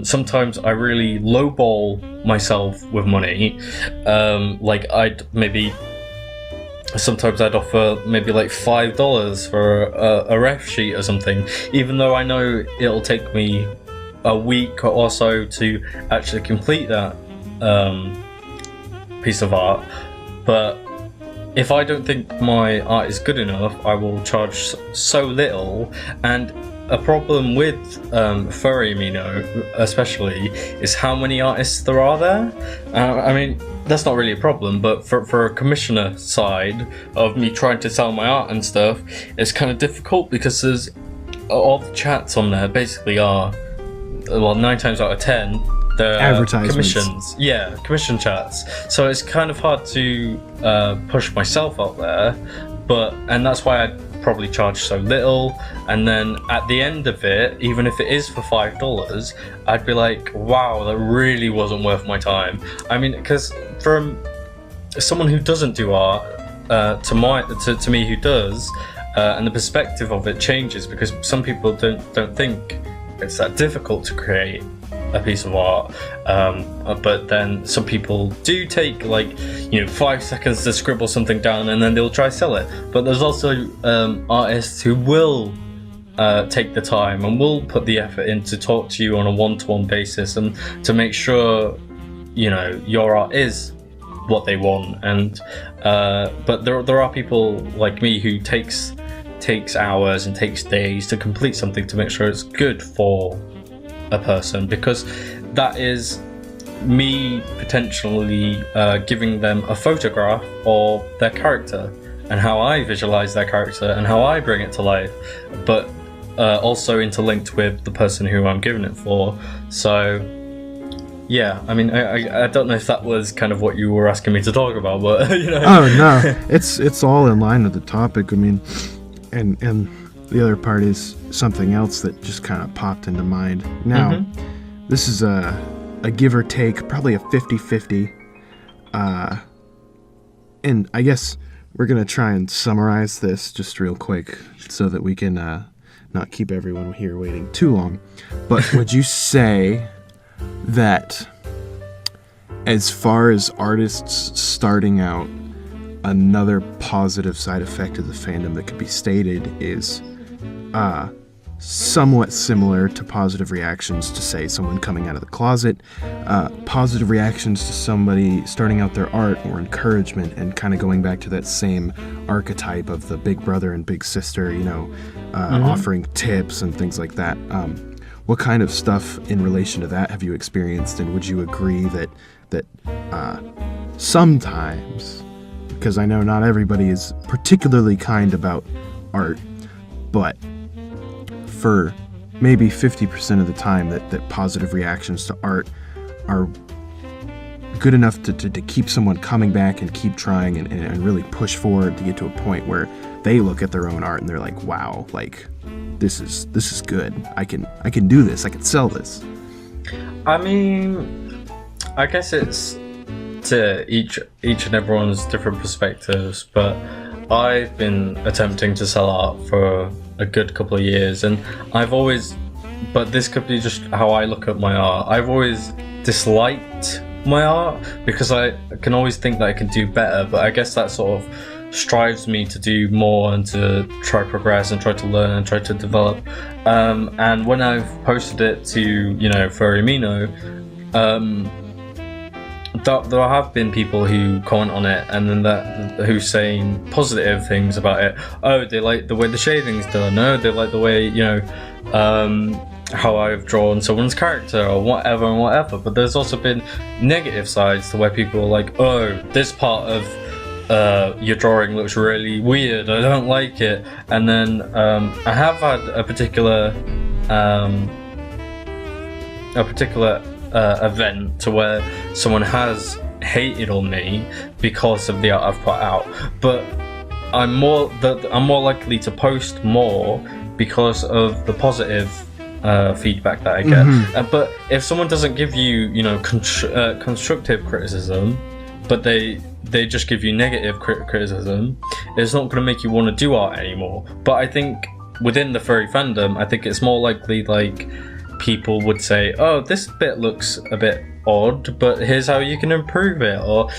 sometimes I really lowball myself with money. Sometimes I'd offer maybe like $5 for a ref sheet or something, even though I know it'll take me a week or so to actually complete that piece of art. But if I don't think my art is good enough, I will charge so little. And a problem with Furry Amino especially is how many artists there are there. I mean, that's not really a problem, but for a commissioner side of me trying to sell my art and stuff, it's kind of difficult, because there's all the chats on there basically are, well, 9 times out of 10 they're advertisements. Commission chats. So it's kind of hard to push myself out there, and that's why I probably charge so little. And then at the end of it, even if it is for $5, I'd be like, wow, that really wasn't worth my time. I mean, because from someone who doesn't do art to me who does, and the perspective of it changes, because some people don't think it's that difficult to create a piece of art, but then some people do take 5 seconds to scribble something down, and then they'll try to sell it. But there's also artists who will take the time and will put the effort in to talk to you on a one-to-one basis, and to make sure your art is what they want. And but there are people like me who takes hours and takes days to complete something to make sure it's good for a person, because that is me potentially giving them a photograph of their character and how I visualize their character and how I bring it to life, but also interlinked with the person who I'm giving it for. So yeah, I mean, I don't know if that was kind of what you were asking me to talk about, but Oh no, it's all in line with the topic. I mean, and the other part is something else that just kind of popped into mind. Now, This is a give or take, probably a 50-50. And I guess we're going to try and summarize this just real quick so that we can not keep everyone here waiting too long. But would you say that as far as artists starting out, another positive side effect of the fandom that could be stated is somewhat similar to positive reactions to, say, someone coming out of the closet, positive reactions to somebody starting out their art, or encouragement, and kind of going back to that same archetype of the big brother and big sister, offering tips and things like that. What kind of stuff in relation to that have you experienced, and would you agree that sometimes, because I know not everybody is particularly kind about art, but for maybe 50% of the time that positive reactions to art are good enough to keep someone coming back and keep trying and really push forward to get to a point where they look at their own art and they're like, wow, like this is good. I can do this. I can sell this. I mean, I guess it's to each and everyone's different perspectives, but I've been attempting to sell art for a good couple of years, and but this could be just how I look at my art. I've always disliked my art because I can always think that I can do better, but I guess that sort of strives me to do more and to try progress and try to learn and try to develop. And when I've posted it to, Furry Amino, there have been people who comment on it, and then who saying positive things about it. Oh, they like the way the shading's done. No, they like the way how I've drawn someone's character or whatever. But there's also been negative sides to where people are like, oh, this part of your drawing looks really weird. I don't like it. And then I have had a particular event to where someone has hated on me because of the art I've put out, but I'm more likely to post more because of the positive feedback that I get. But if someone doesn't give you constructive criticism, but they just give you negative criticism, it's not going to make you want to do art anymore. But I think within the furry fandom, I think it's more likely like people would say, oh, this bit looks a bit odd, but here's how you can improve it, or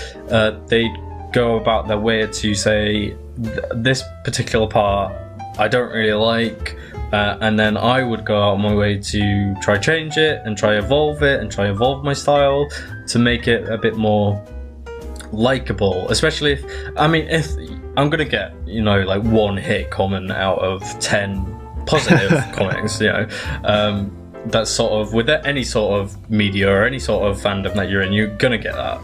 they'd go about their way to say, this particular part I don't really like, and then I would go out my way to try change it and try evolve it and try evolve my style to make it a bit more likable. Especially if I'm gonna get, you know, like one hit comment out of 10 positive comments, you know, that's sort of with any sort of media or any sort of fandom that you're in, you're gonna get that.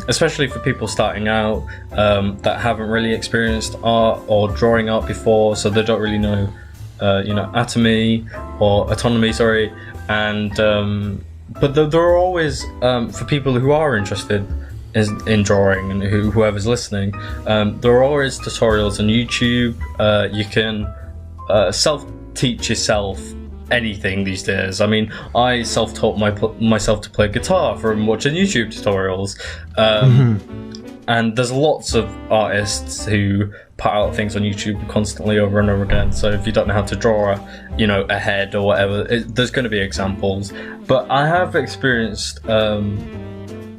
Especially for people starting out that haven't really experienced art or drawing art before, so they don't really know, you know, autonomy, sorry. And but there are always, for people who are interested in drawing and whoever's listening, there are always tutorials on YouTube. You can self-teach yourself anything these days. I mean, I self-taught myself to play guitar from watching YouTube tutorials, and there's lots of artists who put out things on YouTube constantly over and over again. So if you don't know how to draw a head or whatever, there's going to be examples. But I have experienced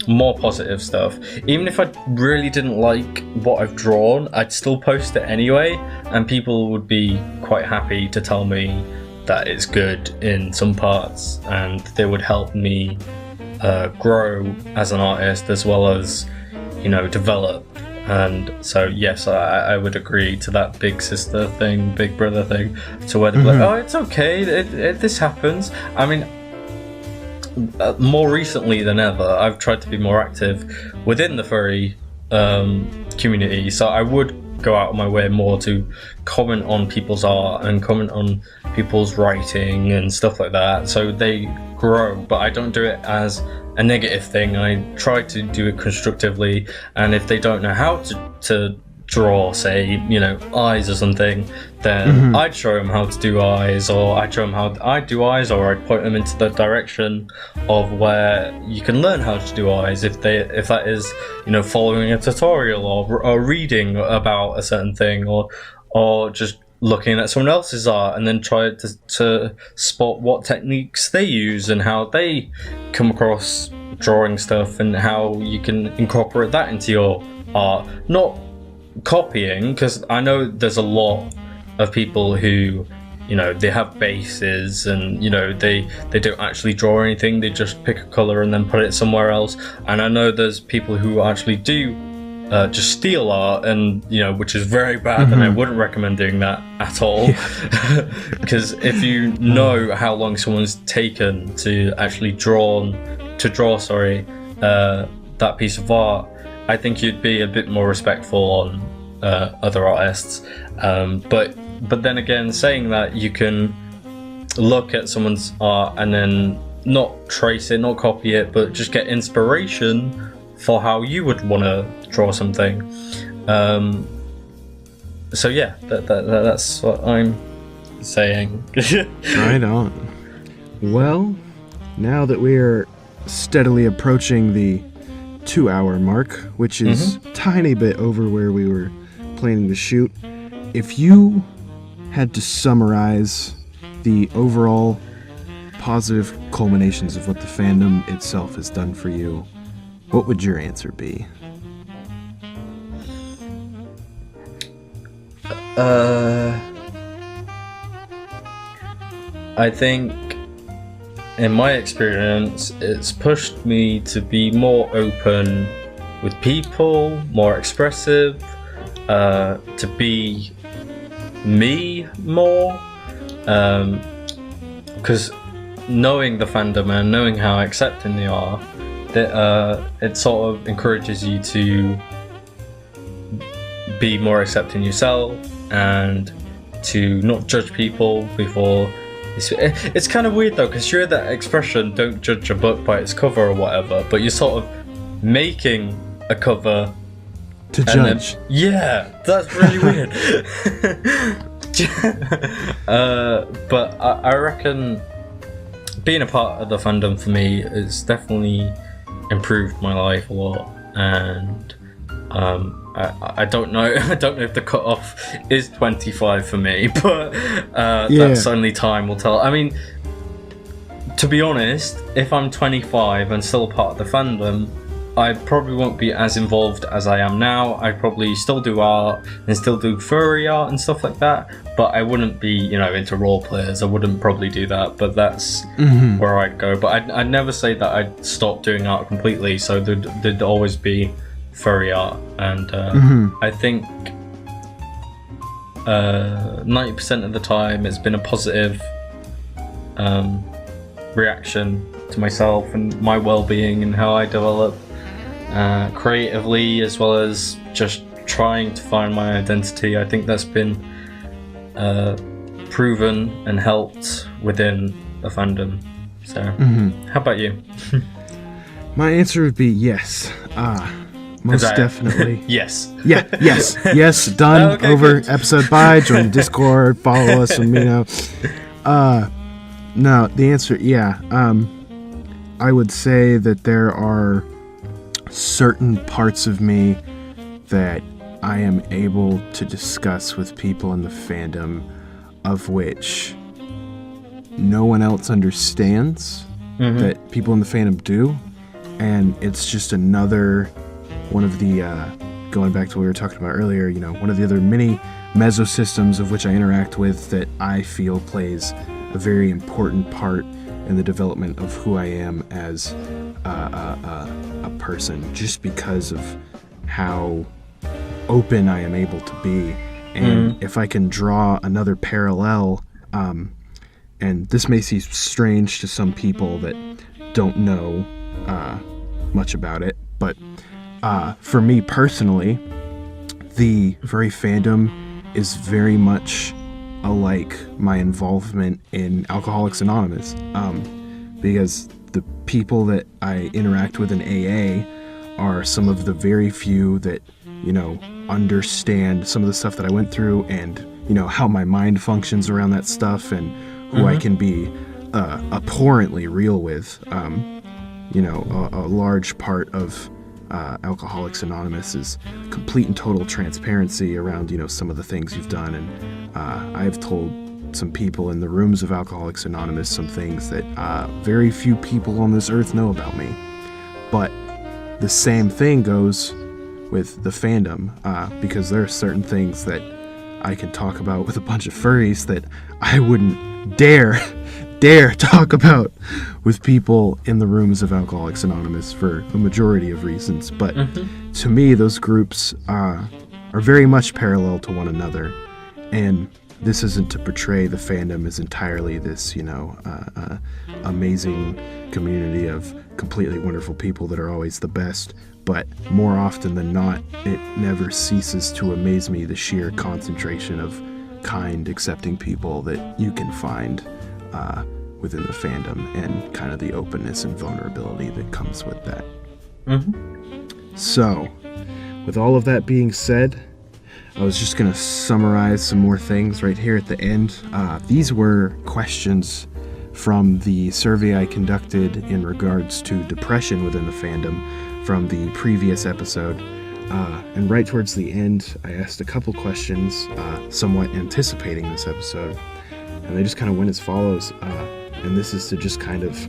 more positive stuff. Even if I really didn't like what I've drawn, I'd still post it anyway, and people would be quite happy to tell me that it's good in some parts, and they would help me grow as an artist as well as, you know, develop. And so yes, I would agree to that big sister thing, big brother thing, to where they're like, oh, it's okay, this happens. I mean, more recently than ever, I've tried to be more active within the furry community, so I would go out of my way more to comment on people's art and comment on people's writing and stuff like that, so they grow. But I don't do it as a negative thing. I try to do it constructively, and if they don't know how to draw, say, you know, eyes or something, then I'd show them how to do eyes, or I'd show them how I do eyes, or I'd point them into the direction of where you can learn how to do eyes, if that is, you know, following a tutorial or reading about a certain thing, or just looking at someone else's art and then try to spot what techniques they use and how they come across drawing stuff, and how you can incorporate that into your art. Not copying, because I know there's a lot of people who, you know, they have bases and, you know, they don't actually draw anything, they just pick a color and then put it somewhere else. And I know there's people who actually do just steal art, and, you know, which is very bad, and I wouldn't recommend doing that at all. Because if you know how long someone's taken to actually draw that piece of art, I think you'd be a bit more respectful on other artists. But then again, saying that, you can look at someone's art and then not trace it, not copy it, but just get inspiration for how you would want to draw something. So yeah, that's what I'm saying. Right on. Well, now that we're steadily approaching the 2-hour mark, which is a tiny bit over where we were planning to shoot, if you had to summarize the overall positive culminations of what the fandom itself has done for you, what would your answer be? I think, in my experience, it's pushed me to be more open with people, more expressive, to be me more, because knowing the fandom and knowing how accepting they are, it sort of encourages you to be more accepting yourself and to not judge people before. It's kind of weird though, because you're that expression, don't judge a book by its cover or whatever, but you're sort of making a cover to judge. Then, yeah, that's really weird. But I reckon being a part of the fandom for me has definitely improved my life a lot. and I don't know. I don't know if the cutoff is 25 for me, but that's only time will tell. I mean, to be honest, if I'm 25 and still a part of the fandom, I probably won't be as involved as I am now. I probably still do art and still do furry art and stuff like that, but I wouldn't be, you know, into role players. I wouldn't probably do that, but that's where I'd go. But I'd never say that I'd stop doing art completely, so there'd always be furry art. And I think 90% of the time it's been a positive reaction to myself and my well-being and how I develop creatively, as well as just trying to find my identity. I think that's been proven and helped within the fandom. So how about you? My answer would be yes. Most definitely. Yes. Yes. Done. Okay, over. good. Episode 5. Join the Discord. Follow us on Mino. No, the answer, I would say that there are certain parts of me that I am able to discuss with people in the fandom of which no one else understands, that people in the fandom do, and it's just another one of the, going back to what we were talking about earlier, you know, one of the other many mesosystems of which I interact with that I feel plays a very important part in the development of who I am as a person, just because of how open I am able to be. And if I can draw another parallel, and this may seem strange to some people that don't know much about it, but for me personally, the furry fandom is very much like my involvement in Alcoholics Anonymous, because the people that I interact with in AA are some of the very few that, you know, understand some of the stuff that I went through, and, you know, how my mind functions around that stuff, and who I can be abhorrently real with. You know, a large part of Alcoholics Anonymous is complete and total transparency around, you know, some of the things you've done, and I've told some people in the rooms of Alcoholics Anonymous some things that very few people on this earth know about me. But the same thing goes with the fandom, because there are certain things that I can talk about with a bunch of furries that I wouldn't dare talk about with people in the rooms of Alcoholics Anonymous for a majority of reasons. But to me, those groups are very much parallel to one another, and this isn't to portray the fandom as entirely this, you know, amazing community of completely wonderful people that are always the best, but more often than not, it never ceases to amaze me the sheer concentration of kind, accepting people that you can find within the fandom, and kind of the openness and vulnerability that comes with that. So, with all of that being said, I was just going to summarize some more things right here at the end. These were questions from the survey I conducted in regards to depression within the fandom from the previous episode. And right towards the end, I asked a couple questions, somewhat anticipating this episode. And they just kind of went as follows. And this is to just kind of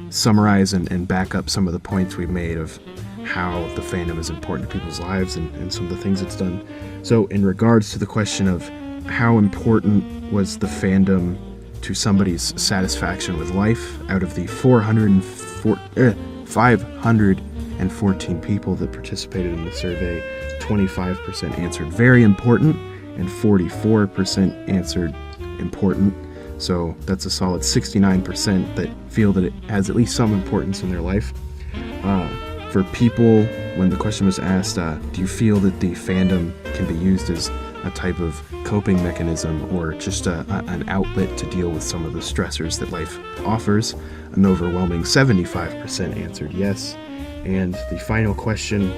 summarize and back up some of the points we've made of how the fandom is important to people's lives and some of the things it's done. So in regards to the question of how important was the fandom to somebody's satisfaction with life, out of the 514 people that participated in the survey, 25% answered very important, and 44% answered important. So that's a solid 69% that feel that it has at least some importance in their life. For people, when the question was asked, do you feel that the fandom can be used as a type of coping mechanism or just an outlet to deal with some of the stressors that life offers, an overwhelming 75% answered yes. And the final question,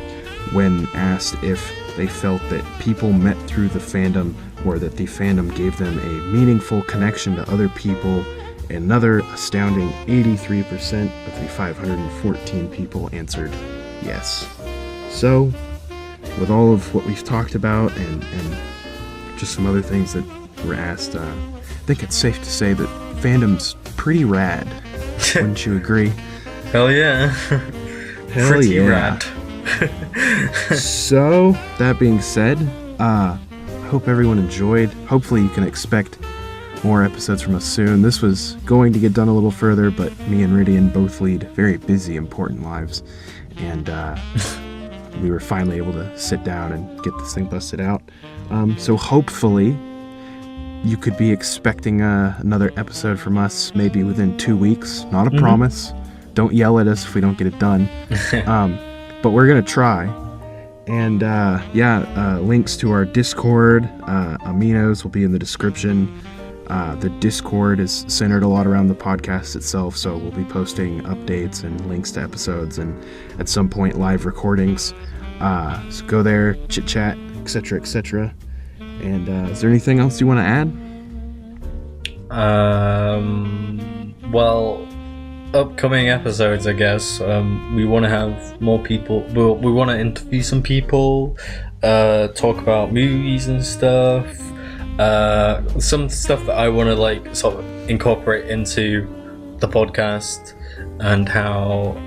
when asked if they felt that people met through the fandom or that the fandom gave them a meaningful connection to other people, another astounding 83% of the 514 people answered yes. So, with all of what we've talked about and just some other things that were asked, I think it's safe to say that fandom's pretty rad. Wouldn't you agree? Hell yeah. Hell Pretty yeah. rad. So, that being said, I hope everyone enjoyed. Hopefully you can expect more episodes from us soon. This was going to get done a little further, but me and Rhydian both lead very busy, important lives. And we were finally able to sit down and get this thing busted out. So hopefully you could be expecting another episode from us maybe within 2 weeks. Not a promise. Don't yell at us if we don't get it done. But we're going to try. And links to our Discord, Aminos will be in the description. The Discord is centered a lot around the podcast itself, so we'll be posting updates and links to episodes and at some point live recordings. So go there, chit chat, etc., etc. And is there anything else you want to add? Well, upcoming episodes, I guess. We want to have more people. We want to interview some people, talk about movies and stuff. Some stuff that I want to like sort of incorporate into the podcast, and how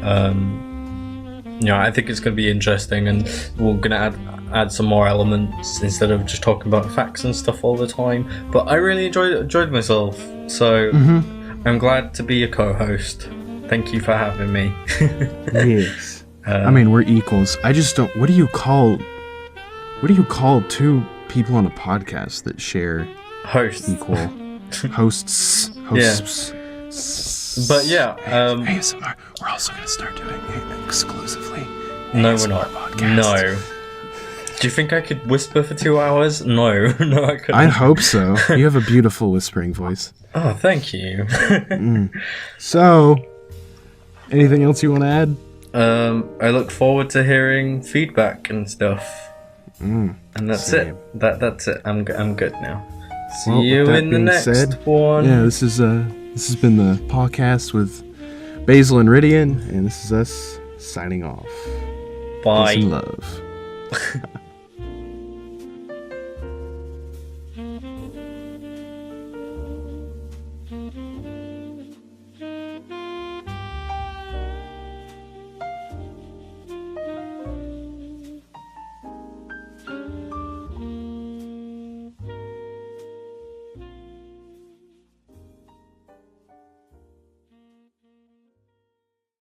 I think it's going to be interesting, and we're going to add some more elements instead of just talking about facts and stuff all the time. But I really enjoyed myself, so I'm glad to be a co-host. Thank you for having me. Yes. I mean, we're equals. I just don't. What do you call two people on a podcast that share Hosts? Equal hosts. Yeah. But yeah, ASMR. We're also gonna start doing it exclusively. No, ASMR we're not. Podcast. No. Do you think I could whisper for 2 hours? No, no, I couldn't. I hope so. You have a beautiful whispering voice. Oh, thank you. So, anything else you want to add? I look forward to hearing feedback and stuff. And that's same. it. That's it. I'm good now. See Well, you with that in the being next said, one. Yeah, this has been the Pawcast with Basil and Rhydian, and this is us signing off. Bye. Peace and love.